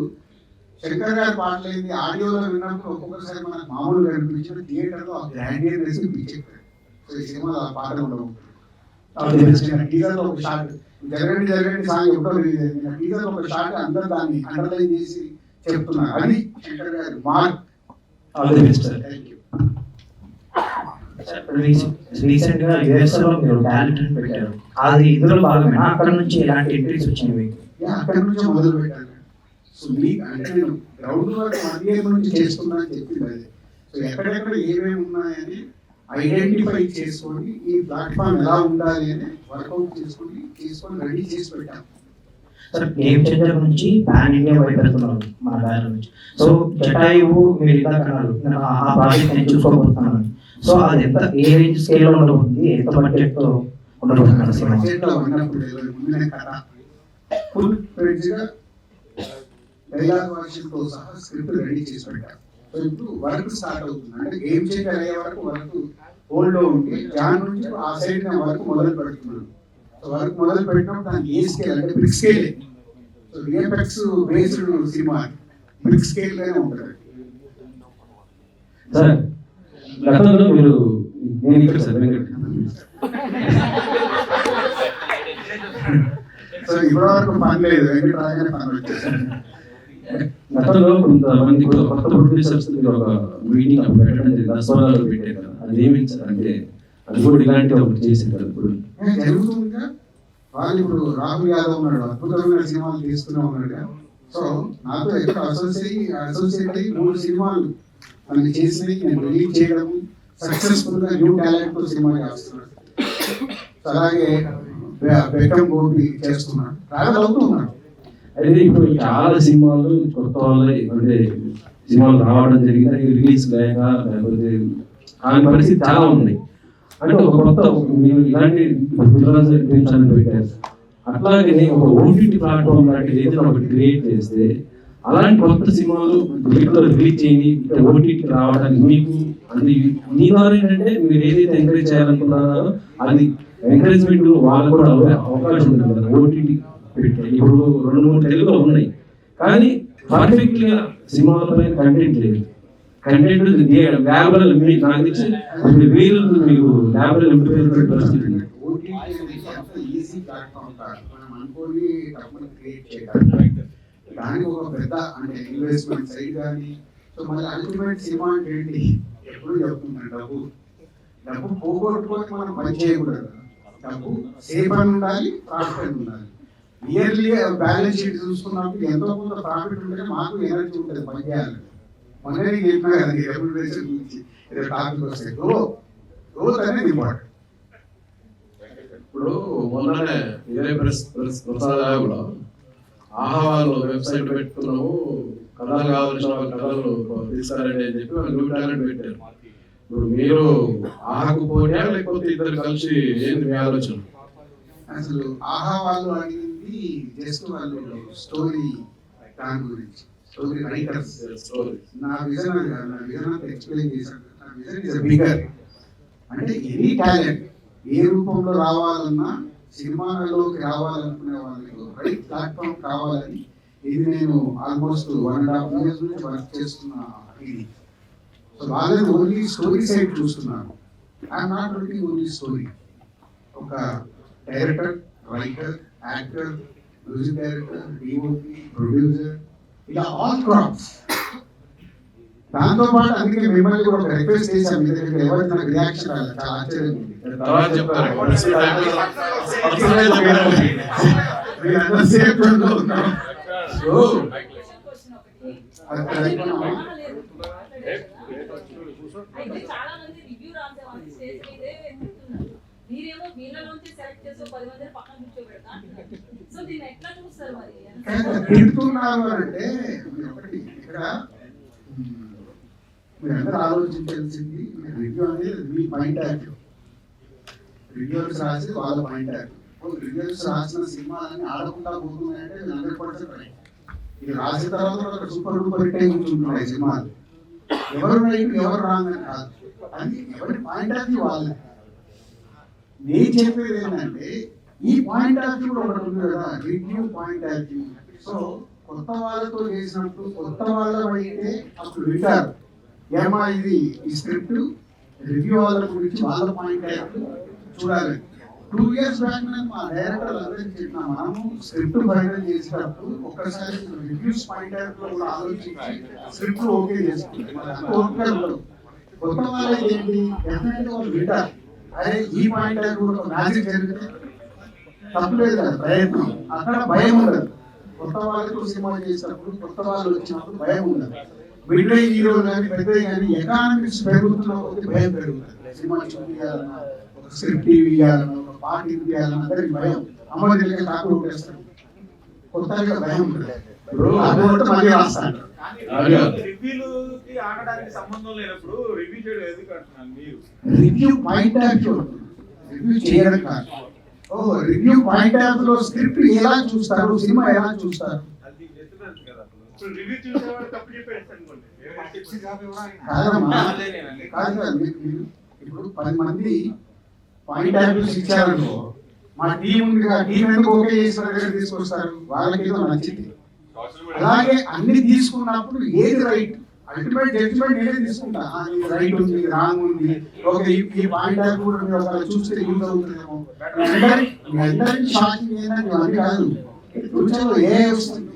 శంకర్ గారి పాటలు ఏంది, ఆడియోలో విన్నప్పుడు ఒక్కొక్కసారి మనకు మామూలుగా అనిపించిన థియేటర్ లో గ్రాండియర్నెస్ పిచ్చెక్కారు. సో ఈ సినిమా ఆ పాటలు ఉండవు. టీజర్ లో ఒక షాట్ జరగండి సాంగ్ ఎప్పుడో రిలీజ్ అయింది. టీజర్ లో ఒక షాట్ అందరూ దాన్ని అండర్లైన్ చేసి చెప్తున్నారు. అది శంకర్ గారి మార్క్. Thank you. రీసెంట్ గా యుఎస్ లో మీరు టాలెంట్ పెట్టారు, అది ఇందులో భాగమేనా? అక్కడ నుంచి ఎలాంటి ఎంట్రీస్ వచ్చినాయి మీకు? అక్కడ నుంచి మొదలు పెట్టాను. సో మీకు అంటే నేను గ్రౌండ్ వర్క్ 1 year నుంచి చేస్తున్నా అని చెప్పింది అది. సో ఎక్కడెక్కడ ఏమేమి ఉన్నాయని ఐడెంటిఫై చేసుకొని ఈ ప్లాట్ఫామ్ ఎలా ఉండాలి అని వర్కౌట్ చేసుకొని రెడీ చేసి పెట్టాను. సార్ గేమ్ చేంజర్ నుంచి పాన్ ఇండియా వైపు వెళ్తున్నాం మన బ్యానర్ నుంచి. సో జటాయువు మీరు ఇందాక అన్నారు ఆ ప్రాజెక్ట్ నేను చూసుకోబోతున్నాను. సో అది ఎంత ఏ రేంజ్ స్కేల్ లో ఉండబోతుంది, ఎంత బడ్జెట్ తో ఉండబోతున్నారు సినిమా? బడ్జెట్ లో ఉన్నప్పుడు ముందునే కదా ఫుల్ ఫ్లెడ్జ్ గా డైలాగ్ వర్షన్ తో సహా స్క్రిప్ట్ రెడీ చేసి పెట్టాను. సో ఇప్పుడు వర్క్ స్టార్ట్ అవుతుంది. అంటే గేమ్ చేంజర్ అయ్యే వరకు వర్క్ హోల్డ్ లో ఉంటే దాని నుంచి ఆ సైడ్ నేను వర్క్ మొదలు పెడుతున్నాను. సో వర్క్ మొదలు పెట్టినప్పుడు దానికి ఏ స్కేల్ అంటే brick scale. So VFX based cinema brick scale గానే ఉంటుంది. సార్ గతంలో మీరు నేను ఇక్కడ సార్ సో ఇప్పటివరకు పని లేదు, వెంకట రాగానే పని వచ్చేసారు. గతంలో కొంతమంది కొత్త ప్రొడ్యూసర్స్ ఒక మీటింగ్ అప్పుడు పెట్టడం జరిగింది, అసోలాలో పెట్టారు కదా, అది ఏమి సార్? అంటే అది కూడా ఇలాంటి ఒకటి చేసింది కదా ఇప్పుడు జరుగుతుందిగా. వాళ్ళు ఇప్పుడు రాహుల్ యాదవ్ ఉన్నాడు, అద్భుతమైన సినిమాలు తీస్తూనే ఉన్నాడుగా. సో నాతో ఎక్కడ అసోసియేట్ అయ్యి 3 సినిమాలు అన్ని చేసి నేను రిలీజ్ చేయడం, సక్సెస్ఫుల్ గా న్యూ టాలెంట్ తో సినిమా చేస్తున్నాడు. అలాగే బెక్కం గోపి చేస్తున్నాడు, ట్రావెల్ అవుతున్నాడు. అయితే ఇప్పుడు చాలా సినిమాలు కొత్త వాళ్ళు అంటే సినిమాలు రావడం జరిగింది, రిలీజ్ లేక లేకపోతే కాని పరిస్థితి చాలా ఉంది. అంటే ఒక కొత్త మీరు ఇలాంటి పెట్టారు, అట్లాగే ఒక ఓటీటీ ప్లాట్ఫామ్ లాంటిది ఏదైనా ఒకటి క్రియేట్ చేస్తే అలాంటి కొత్త సినిమాలు వీటిలో రిలీజ్ చేయండి, ఓటీటీ రావడానికి మీకు అది మీ ద్వారా ఏంటంటే మీరు ఏదైతే ఎంకరేజ్ చేయాలనుకున్నారో అది ఎంకరేజ్మెంట్ వాళ్ళకు కూడా అవకాశం ఉంటుంది కదా. ఓటీటీ పెట్టారు ఇప్పుడు 2-3 తెలుగులో ఉన్నాయి, కానీ పర్ఫెక్ట్ గా సినిమాలపై కంటెంట్ లేదు. కంటెంట్ ల్యాబుల్ నాకు తెలిసి వేలు మీకు ల్యాబుల్ పరిస్థితి ఉంది. ఈజీ ప్లాట్ఫామ్ కాదు, మనం అనుకోని క్రియేట్ చేయగలం. దానికి ఒక పెద్ద అంటే ఇన్వెస్ట్మెంట్ సైడ్ కానీ. సో మరి అల్టిమేట్ సినిమా అంటే ఏంటి? ఎప్పుడు చెప్తున్నాను, డబ్బు డబ్బు పోగొట్టుకొని మనం పని చేయకూడదు. డబ్బు సేఫ్ అని ఉండాలి, ప్రాఫిట్ అని ఉండాలి. ఇయర్లీ బ్యాలెన్స్ షీట్ చూసుకున్నప్పుడు ఎంతో కొంత ప్రాఫిట్ ఉంటే మాకు ఎనర్జీ ఉంటుంది పని చేయాలి. మొన్ననే చెప్పినా కదా రెమ్యునరేషన్ గురించి ఏదో టాపిక్ వస్తాయి. గ్రోత్ అనేది ఇంపార్టెంట్. ఇప్పుడు మొన్ననే ఇదే ప్రసాదాలు ఆహావాళ్ళు వెబ్సైట్ పెట్టుకున్నాము, కథలు కావాల్సిన కథలు తీసుకురండి అని చెప్పి వాళ్ళు న్యూ టాలెంట్ పెట్టారు. ఇప్పుడు మీరు ఆహాకు పోయా లేకపోతే ఇద్దరు కలిసి ఏంటి మీ ఆలోచన? అసలు ఆహా వాళ్ళు అడిగింది జస్ట్ వాళ్ళు స్టోరీ, దాని గురించి స్టోరీ రైటర్స్. నా విజన్ అది కాదు, నా విజన్ అంతా ఎక్స్ప్లెయిన్ చేశాను. నా విజన్ ఇస్ బిగర్. అంటే ఎనీ టాలెంట్ ఏ రూపంలో రావాలన్నా సినిమాలోకి రావాలనుకునే వాళ్ళకి రైట్ ప్లాట్ఫామ్ కావాలని ఇది నేను ఆల్మోస్ట్ 1.5 years నుంచి వర్క్ చేస్తున్న ఇది. సో వాళ్ళని ఓన్లీ స్టోరీ సైడ్ చూస్తున్నాను. I'm not looking only story. ఒక director, writer, actor, music director, DOP, producer, ఇలా ఆల్ క్రాప్స్. దాంతో పాటు అందుకే మిమ్మల్ని కూడా ఒక రిక్వెస్ట్ చేశాను. మీ దగ్గర ఎవరికి నాకు రియాక్షన్ రాలేదు, చాలా ఆశ్చర్యంగా ఉంది. చాలా మంది రివ్యూ రాసేవాళ్ళు స్టేజ్ మీదే చెప్తున్నారు. మీరేమో వీళ్ళలోంచి సెలెక్ట్ చేసి 10 మందిని పక్కన కూర్చోబెడతా. సో దీన్ని ఎట్లా చూస్తారు మరి? తింటున్నారు అంటే ఇక్కడ మీరందరూ ఆలోచించాల్సింది, రివ్యూ అనేది మీ పాయింట్ ఆఫ్ వ్యూ. రివ్యూస్ రాసి వాళ్ళ పాయింట్ ఆఫ్ వ్యూ. రివ్యూస్ రాసిన సినిమాలన్నీ ఆడకుండా పోతున్నాయంటే 100% రైట్. ఇది రాసిన తర్వాత ఒక సూపర్ డూపర్ హిట్ అయి ఉంటున్నాయి సినిమాలు. ఎవరు రైట్ ఎవరు రాంగ్ అని కాదు, అది ఎవరి పాయింట్ ఆఫ్ వ్యూ వాళ్ళే. నేను చెప్పేది ఏంటంటే ఈ పాయింట్ ఆఫ్ వ్యూ ఒకటి ఉంది కదా, review point of view. So కొత్త వాళ్ళతో చేసినప్పుడు కొత్త వాళ్ళు అయితే అప్పుడు వింటారు, ఏమా ఇది ఈ స్క్రిప్ట్ రివ్యూ వాళ్ళ గురించి వాళ్ళ పాయింట్ ఆఫ్ వ్యూ చూడాలి. 2 years బ్యాక్ నేను మా డైరెక్టర్ అందరికీ చెప్పిన, మనము స్క్రిప్ట్ ఫైనల్ చేసేటప్పుడు ఒక్కసారి రివ్యూస్ పాయింట్ ఆఫ్ వ్యూ కూడా ఆలోచించి స్క్రిప్ట్ ఓకే చేసుకుంటాం. కొత్త వాళ్ళకి ఏంటి డెఫినెట్ గా వాళ్ళు వింటారు, అరే ఈ పాయింట్ ఆఫ్ వ్యూ ఒక మ్యాజిక్ జరిగితే తప్పలేదు కదా ప్రయత్నం. అక్కడ భయం ఉండదు. కొత్త వాళ్ళతో సినిమా చేసినప్పుడు కొత్త వాళ్ళు వచ్చినప్పుడు భయం ఉండదు. మిడ్ రేంజ్ హీరో కానీ పెద్ద కానీ ఎకానమిక్స్ పెరుగుతున్న కొద్ది భయం పెరుగుతుంది. సినిమా చూపించాలన్నా, ఒక స్క్రిప్ట్ ఇవ్వాలన్నా, ఒక పాట ఇవ్వాలన్నా అందరికి భయం. అమ్మ తెలియక తాకు కొట్టేస్తారు. కొత్తగా భయం ఉంటుంది. అందువల్ల మళ్ళీ రాస్తాను. Review point of view, review చేయడం కాదు. రివ్యూ పాయింట్ ఆఫ్ వ్యూ లో స్క్రిప్ట్ ఎలా చూస్తారు, సినిమా ఎలా చూస్తారు. ఇప్పుడు 10 మంది పాయింట్ ఆఫ్ వ్యూస్ ఇచ్చారనుకో, మా టీం ఉంది, ఆ టీం ఎందుకు ఓకే చేసిన దగ్గర తీసుకొస్తారు, వాళ్ళకి ఏదో నచ్చింది. అలాగే అన్ని తీసుకున్నప్పుడు ఏది రైట్, అల్టిమేట్ జడ్జిమెంట్ నేనే తీసుకుంటా. రైట్ ఉంది, రాంగ్ ఉంది, ఓకే ఈ పాయింట్ ఆఫ్ కూడా మీరు ఒకవేళ చూస్తే యూజ్ అవుతుందేమో. అందరికి షాకింగ్ ఏంటంటే అది కాదు, ఫ్యూచర్లో ఏ వస్తుంది,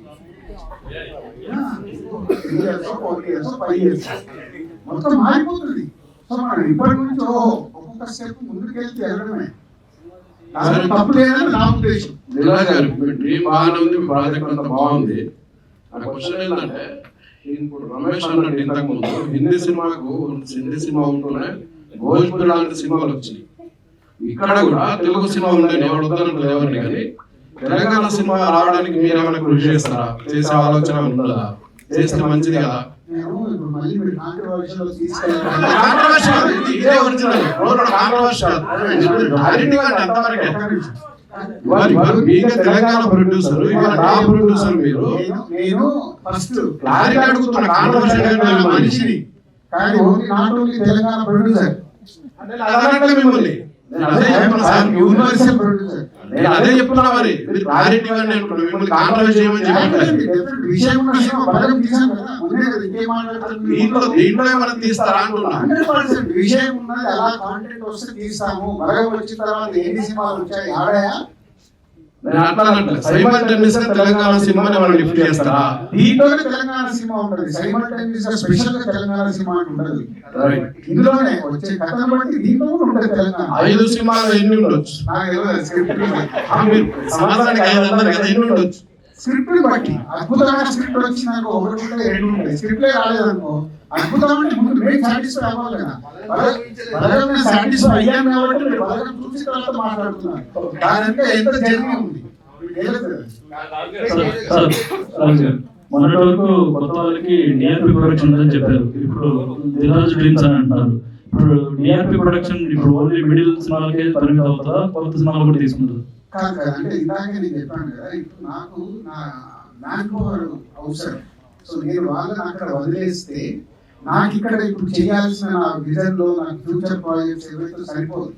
3 years 4 years 5 years మొత్తం మారిపోతుంది. సో మనం ఇప్పటి నుంచి ఒక్కొక్క స్టెప్ ముందుకెళ్తే వెళ్ళడమే, తప్పు లేదని నా ఉద్దేశం. బాగానే ఉంది, మీ ప్రాజెక్ట్ అంతా బాగుంది. నా క్వశ్చన్ ఏంటంటే, ఇప్పుడు రమేష్ అన్నట్టు ఇంతకు ముందు హిందీ సినిమా ఉంటూనే భోజ్పురి లాంటి సినిమాలు వచ్చినాయి. ఇక్కడ కూడా తెలుగు సినిమా ఉండే ఎవరు ఎవరిని, కానీ తెలంగాణ సినిమా రావడానికి మీరేమైనా కృషి చేస్తారా? చేసే ఆలోచన ఉంటుందా? చేస్తే మంచిది కదా. తెలంగాణ ప్రొడ్యూసర్, ప్రొడ్యూసర్ మీరు, నేను ఫస్ట్ క్లారిటీ అడుగుతున్నా. కాంట్రవర్షియల్ మనిషిని కానీ నాట్ ఓన్లీ తెలంగాణ ప్రొడ్యూసర్ మిమ్మల్ని యూనివర్సల్ ప్రొడ్యూసర్. నేను అదే చెప్తున్నా, మరి క్లారిటీ మిమ్మల్ని కాంట్రవర్సీ విషయం దీంట్లో ఏమైనా తీస్తారా అంటున్నా. 100% విషయం ఉన్నది, అలా కాంటెంట్ వస్తే తీస్తాము. బలగం వచ్చిన తర్వాత ఎన్ని సినిమాలు వచ్చాయి ఆడాయా? నేను అట్లా అనట్లేదు. సైమల్టేనియస్ గా తెలంగాణ సినిమాని మనం లిఫ్ట్ చేస్తారా? దీంట్లోనే తెలంగాణ సినిమా ఉంటుంది, సైమల్టేనియస్ గా స్పెషల్ గా తెలంగాణ సినిమా అని ఉండదు. ఇందులోనే వచ్చే కథను బట్టి దీంట్లో కూడా ఉంటుంది తెలంగాణ. 5 సినిమాలు ఎన్ని ఉండొచ్చు? నాకు తెలియదు స్క్రిప్ట్ మీరు సంవత్సరానికి 5 అన్నారు కదా, ఎన్ని ఉండొచ్చు? స్క్రిప్ట్ బట్టి అద్భుతమైన స్క్రిప్ట్ వచ్చి నాకు 1 ఉంటాయి 2 ఉంటాయి. స్క్రిప్టే రాలేదనుకో అద్భుతమైన ముందు మేము సాటిస్ఫై అవ్వాలి కదా. బలగం మేము సాటిస్ఫై అయ్యాం కాబట్టి మీరు బలగం చూసి తర్వాత మాట్లాడుతున్నారు. దానంటే ఎంత జర్నీ ఉంది మొన్నటి వరకు కొత్త వాళ్ళకి డిఆర్పి ప్రొడక్షన్ ఉందని చెప్పారు, ఇప్పుడు దిల్రాజు డ్రీమ్స్ అని అంటున్నారు. ఇప్పుడు డిఆర్పి ప్రొడక్షన్ ఇప్పుడు ఓన్లీ మిడిల్ సినిమాలకే పరిమితం అవుతుందా, కొత్త సినిమాలు కూడా తీసుకుంటారు? కాదు కదా, అంటే ఇందాక నేను చెప్పాను కదా, ఇప్పుడు నాకు నా మ్యాన్ పవర్ అవసరం. సో నేను వాళ్ళని అక్కడ వదిలేస్తే నాకు ఇక్కడ ఇప్పుడు చేయాల్సిన నా విజన్ లో నాకు ఫ్యూచర్ ప్రాజెక్ట్స్ ఏవైతే సరిపోదు.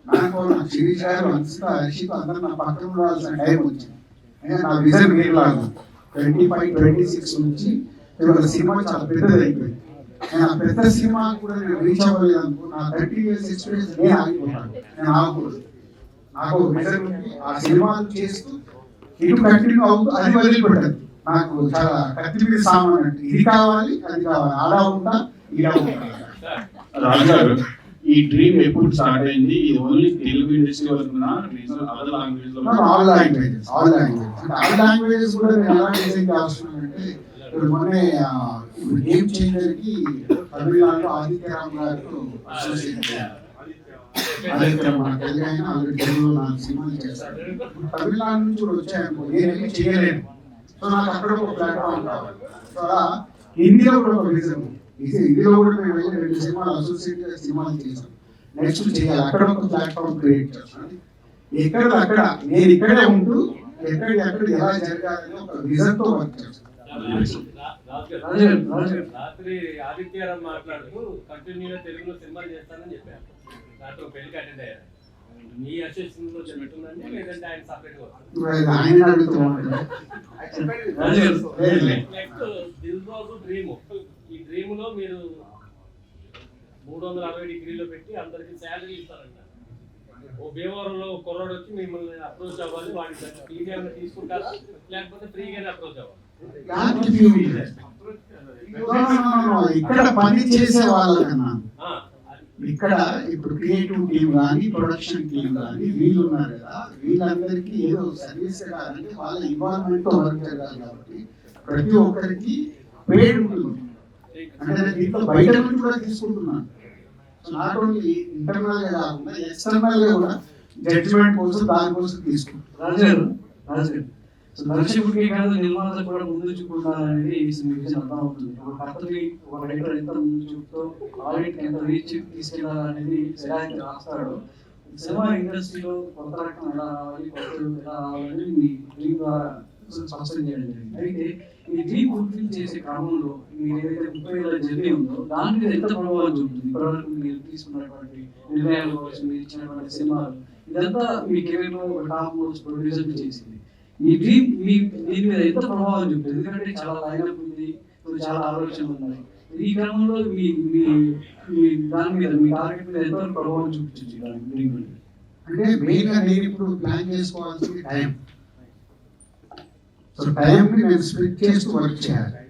మ్యాన్ పవర్ నాకు శిరీష్ గారు, అన్సిత, హర్షిత్ అందరూ నా పక్కన ఉండాల్సిన టైం వచ్చింది. నా విజన్ వేరులాగా 25-26 నుంచి ఇవాళ సినిమా చాలా పెద్దది అయిపోయింది. నేను ఆ పెద్ద సినిమా కూడా నేను రీచ్ అవ్వలేదు అనుకో, నా 30 years ఎక్స్పీరియన్స్ నేను ఆగిపోతాను. నేను ఆగకూడదు. నాకు విజన్ ఉంది, ఆ సినిమాలు చేస్తూ ఇటు కంటిన్యూ అవుతూ అది వదిలిపెట్టదు. నాకు చాలా కత్తి మీద సామాన్ అంటే ఇది కావాలి అది కావాలి, అలా ఉంటా ఇలా ఉంటా. రాజు గారు, ఈ డ్రీమ్ ఎప్పుడు స్టార్ట్ అయింది? ఇది ఓన్లీ తెలుగు ఇండస్ట్రీ వరకు అదర్ లాంగ్వేజ్ లో? ఆల్ లాంగ్వేజెస్ ఆల్ లాంగ్వేజెస్ కూడా నేను ఎలా చేసేది అవసరం అంటే, ఇప్పుడు మొన్నే ఇప్పుడు గేమ్ చేంజర్ కి తమిళనాడులో ఆదిత్యరామ్ గారు అసోసియేట్ ఆదిత్య మన తెలుగు అయినా ఆల్రెడీ తెలుగులో 4 సినిమాలు చేశారు. తమిళనాడు నుంచి కూడా వచ్చాయనుకో నేను చేయలేను. సో నాకు అక్కడ ఒక ప్లాట్ఫామ్ కావాలి. సో అలా హిందీలో కూడా ఒక రీజన్, హిందీలో కూడా మేము వెళ్ళి 2 సినిమాలు అసోసియేట్ సినిమాలు చేసాం. నెక్స్ట్ చేయాలి, అక్కడ ఒక ప్లాట్ఫామ్ క్రియేట్ చేస్తాను. ఎక్కడ అక్కడ నేను ఇక్కడే ఉంటూ ఎక్కడ ఎలా జరగాలని ఒక విజన్ తో వర్క్ చేస్తాను. రాత్రి ఆదిత్యరామ్ మాట్లాడుతూ కంటిన్యూగా తెలుగులో సినిమాలు చేస్తానని చెప్పారు. నాతో పెళ్లికి అటెండ్ అయ్యారు. మీ అసోసియేషన్ లో జరుగుతుందండి లేదంటే ఆయన సపరేట్ గా? ఆయన అడుగుతున్నాను. నెక్స్ట్ దిల్రాజు డ్రీమ్, ఈ డ్రీమ్ లో మీరు 360 డిగ్రీలో పెట్టి అందరికి శాలరీ ఇస్తారంట. ఓ భీమవరంలో కుర్రాడు వచ్చి మిమ్మల్ని అప్రోచ్ అవ్వాలి, వాడికి ఫ్రీగా ఏమైనా తీసుకుంటారా లేకపోతే ఫ్రీగానే అప్రోచ్ అవ్వాలి? ఇక్కడ పని చేసే వాళ్ళకన్నా ఇక్కడ ఇప్పుడు క్రియేటివ్ టీమ్ కానీ ప్రొడక్షన్ టీమ్ కానీ వీళ్ళు ఉన్నారు కదా, వీళ్ళందరికీ ఏదో సర్వీస్ కాదంటే వాళ్ళ ఇన్వాల్వ్మెంట్ తో వర్క్ జరగాలి. కాబట్టి ప్రతి ఒక్కరికి పేడ్ ఉంటుంది. అంటే దీంట్లో బయట నుంచి కూడా తీసుకుంటున్నాను. నాట్ ఓన్లీ ఇంటర్నల్ గా కాకుండా ఎక్స్టర్నల్ గా కూడా జడ్జిమెంట్ కోసం దానికోసం తీసుకుంటాను. దర్శకుడికి కాదు నిర్మాతకు కూడా ముందు చూపుకుంటారనేది అర్థం అవుతుంది. ఒక కథని ఒక రైటర్ ఎంత ముందు చూపుతో ఆడిట్ ఎంత రీచ్ తీసుకెళ్లాలనేది సిరాయితీ రాస్తాడు. సినిమా ఇండస్ట్రీలో కొత్త రకం ఎలా రావాలి, కొత్త ఎలా రావాలని మీ డ్రీమ్ ద్వారా స్పష్టం చేయడం జరిగింది. అయితే ఈ డ్రీమ్ ఫుల్ఫిల్ చేసే క్రమంలో మీరు ఏదైతే 30 ఏళ్ళ జర్నీ ఉందో దాని మీద ఎంత ప్రభావం చూపుతుంది? ఇప్పటివరకు మీరు తీసుకున్నటువంటి నిర్ణయాల కోసం మీరు ఇచ్చినటువంటి సినిమాలు ఇదంతా మీ కెరీర్ లో ఒక టాప్ మోస్ట్ ప్రొడ్యూసర్ చేసింది. ఈ డ్రీమ్ మీ దీని మీద ఎంత ప్రభావం చూపుతుంది? ఎందుకంటే చాలా లైనప్ ఉంది, చాలా ఆలోచనలు ఉన్నాయి. ఈ క్రమంలో మీ మీ దాని మీద మీ టార్గెట్ మీద ఎంత ప్రభావం చూపించచ్చు డ్రీమ్ మీద? అంటే మెయిన్ గా నేను ఇప్పుడు ప్లాన్ చేసుకోవాల్సింది టైం. సో టైం ని నేను స్ప్లిట్ చేస్తూ వర్క్ చేయాలి.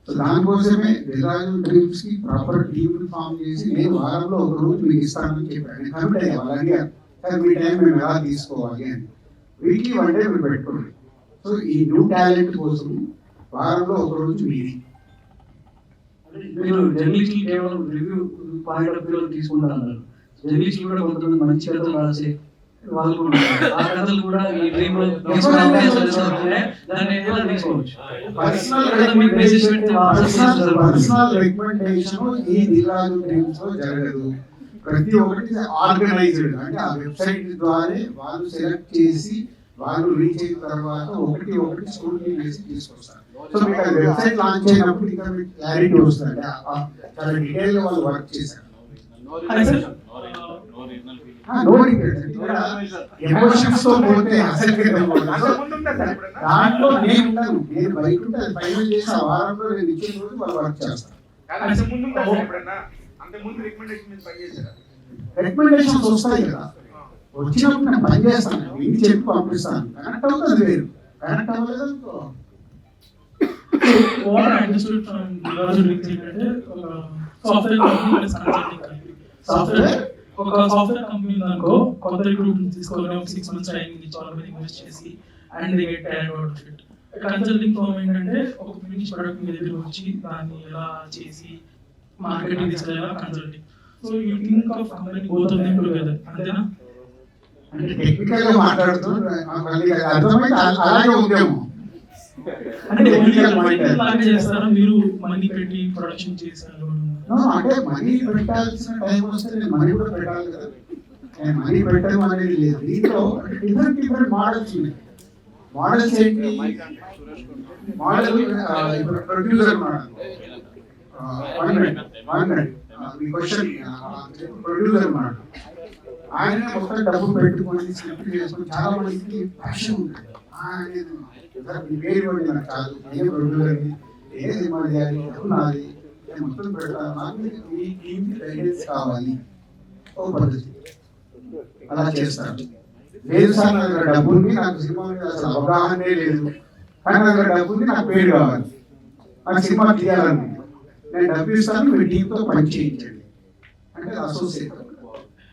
సో దానికోసమే దిల్రాజు డ్రీమ్స్ కి ప్రాపర్ టీమ్ ఫామ్ చేసి నేను వారంలో ఒక రోజు మీకు ఇస్తానని చెప్పాను. నేను కమిట్ అయ్యా, వాళ్ళు అడిగారు సార్ మీ టైం మేము ఎలా తీసుకోవాలి అని. వీక్లీ 1 day మీరు పెట్టుకోండి. సో ఈ న్యూ టాలెంట్ కోసం వారంలో ఒక రోజు మీది. మీరు జర్నలిస్టులు కేవలం రివ్యూ పాయింట్ ఆఫ్ వ్యూలో తీసుకుంటారు. జర్నలిస్టులు కూడా కొంతమంది మంచి కథలు రాసే వాళ్ళు కూడా ఆ కథలు కూడా ఈ డ్రీమ్ లో పర్సనల్ రికమెండేషన్ ఈ దిల్రాజు డ్రీమ్స్ లో జరగదు. ప్రతి ఒక్కటి ఆర్గనైజ్డ్, అంటే ఆ వెబ్సైట్ ద్వారా వాళ్ళు సెలెక్ట్ చేసి వాళ్ళు రీచ్ అయిన తర్వాత ఒకటి స్కూటీ వేసి తీసుకొస్తారు. సో మీకు ఆ వెబ్సైట్ లాంచ్ అయినప్పుడు ఇంకా మీకు క్లారిటీ వస్తుంది. చాలా డీటెయిల్ గా వాళ్ళు వర్క్ చేశారు. ఎమోషన్స్ తో పోతే అసలు దాంట్లో నేను బయట ఉంటే అది ఫైనల్ చేసి ఆ వారంలో నేను ఇచ్చిన రోజు వాళ్ళు వర్క్ చేస్తాను. రికమెండేషన్స్ వస్తాయి కదా, వచ్చినప్పుడు నేను పని చేస్తాను, ఇంటికి చెప్పి పంపిస్తాను. కనెక్ట్ అవుతుంది వేరు, కనెక్ట్ అవ్వలేదు అనుకో. What I understood from Dilraju Dreams ఏంటంటే ఒక software company plus consulting company. ఒక సాఫ్ట్వేర్ కంపెనీ ఉందనుకో, కొత్త రిక్రూట్ తీసుకొని ఒక 6 months ట్రైనింగ్ ఇచ్చి వాళ్ళ మీద ఇన్వెస్ట్ చేసి and they get talent out of it. Consulting firm ఏంటంటే ఒక ఫినిష్ ప్రొడక్ట్ మీ దగ్గర వచ్చి దాన్ని ఎలా చేసి మార్కెటింగ్ తీసుకెళ్ళాలా consulting. So you think of company both of them together, అంతేనా? అంటే టెక్నికల్ గా మాట్లాడుతూ మళ్ళీ అర్థమైతే అలాగే ఉందేమో. అంటే లాగా చేస్తారా మీరు మనీ పెట్టి ప్రొడక్షన్ చేశారు? అంటే మనీ పెట్టాల్సిన టైం వస్తే నేను మనీ కూడా పెట్టాలి కదా. నేను మనీ పెట్టడం అనేది లేదు. దీంట్లో డిఫరెంట్ మోడల్స్ ఉన్నాయి. మోడల్స్ ఏంటి? మోడల్ ఇప్పుడు ప్రొడ్యూసర్ మోడల్. ప్రొడ్యూసర్ మోడల్ ఆయన మొత్తం డబ్బు పెట్టుకొని స్క్రిప్ట్ చేసుకొని చాలా మందికి ప్యాషన్ ఉంటుంది. పేరు పడి నాకు కాదు, ఏ ప్రొడ్యూసర్ని, ఏ సినిమా చేయాలి, నాది, నేను మొత్తం పెడతాను, నాకు ఈ టీంకి గైడెన్స్ కావాలి, ఓ పద్ధతి అలా చేస్తాను. లేదు సార్ నా దగ్గర డబ్బు ఉంది, నాకు సినిమా మీద అసలు అవగాహనే లేదు, కానీ నా దగ్గర డబ్బు ఉంది, నాకు పేరు కావాలి, నాకు సినిమా తీయాలని, నేను డబ్బు ఇస్తాను, మీ టీంతో పని చేయించండి అంటే అసోసియేట్.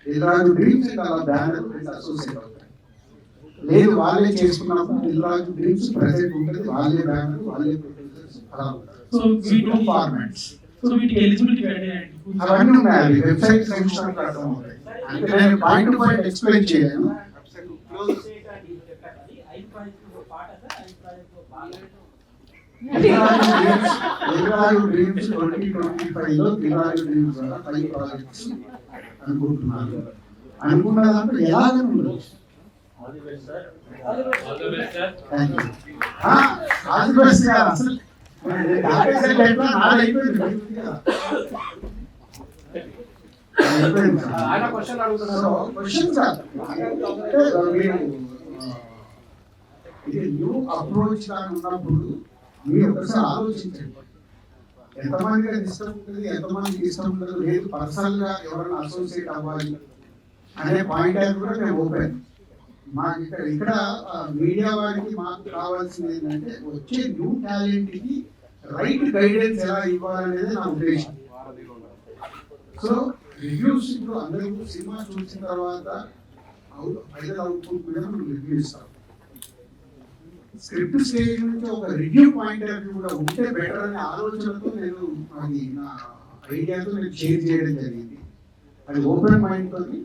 దిల్రాజు డ్రీమ్స్ అండ్ అలా బ్యానర్ అసోసియేట్ అవుతాయి. లేదు వాళ్ళే చేసుకున్నప్పుడు దిల్రాజు డ్రీమ్స్ ప్రెసెంట్ ఉంటుంది, వాళ్ళే బ్యానర్, వాళ్ళే ప్రొడ్యూసర్స్, అలా ఫార్మాట్స్. సో వీటికి ఎలిజిబిలిటీ క్రైటీరియా ఏంటి? అవన్నీ ఉన్నాయి, వెబ్సైట్ సెక్షన్ అర్థం అవుతాయి. అంటే నేను పాయింట్ టు పాయింట్ ఎక్స్ప్లెయిన్ చేయలేను. దిల్రాజు డ్రీమ్స్ 2025 లో దిల్రాజు డ్రీమ్స్ ద్వారా 5 ప్రాజెక్ట్స్ అనుకుంటున్నాను. అనుకున్న దాంట్లో ఎలాగ ఉండదు. ఇది న్యూ అప్రోచ్ గా ఉన్నప్పుడు మీరు ఒకసారి ఆలోచించండి, ఎంతమందికి అది ఇష్టం ఉంటుంది, ఎంతమందికి ఇష్టం ఉండదు. లేదు పర్సనల్ గా ఎవరైనా అసోసియేట్ అవ్వాలి అనే పాయింట్ అయితే కూడా మేము ఓపెన్. మాకు ఇక్కడ మీడియా వారికి మాకు కావాల్సింది ఏంటంటే వచ్చే న్యూ టాలెంట్ కి రైట్ గైడెన్స్ ఎలా ఇవ్వాలనేది నా ఉద్దేశం. సో రివ్యూస్ ఇప్పుడు అందరూ సినిమా చూసిన తర్వాత ఫైనల్ అవుట్పుట్ మీద మనం రివ్యూ ఇస్తాం. స్క్రిప్ట్ స్టేజ్ నుంచి ఒక రివ్యూ పాయింట్ ఆఫ్ వ్యూ కూడా ఉంటే బెటర్ అనే ఆలోచనతో నేను అది నా ఐడియాతో నేను షేర్ చేయడం జరిగింది. అది ఓపెన్ మైండ్ తోని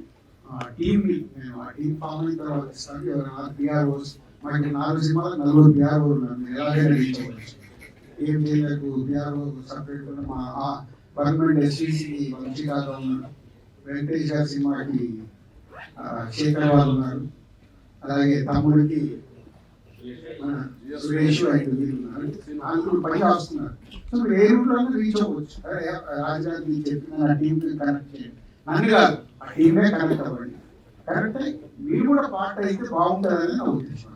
టీమ్ని నేను ఆ టీం ఫామ్ అయిన తర్వాత ఇస్తాను. ఎవరైనా పిఆర్ఓస్, మనకి 4 సినిమాలకు 4 పిఆర్ఓ ఉన్నారు, ఎలాగైనా రీచ్ అవ్వచ్చు. ఏం చేయలేదు పిఆర్ఓ సపరేట్ ఉన్న మా పర్మనెంట్ ఎస్సీసీ వంశీకాగా ఉన్నారు, వెంకటేష్ గారి సినిమాకి శేఖర్ వాళ్ళు ఉన్నారు, అలాగే తమ్ముడికి సురేష్ ఐదు ఉన్నారు, 4 పైగా వస్తున్నారు. సో మీరు ఏ రూట్లో రీచ్ అవ్వచ్చు. రాజధాని చెప్పిన నా టీంకి కనెక్ట్ చేయండి, నన్ను కాదు ఆ టీమే కనెక్ట్ అవ్వండి. కరెక్ట్ మీరు కూడా పార్ట్ అయితే బాగుంటుందని నా ఉద్దేశం.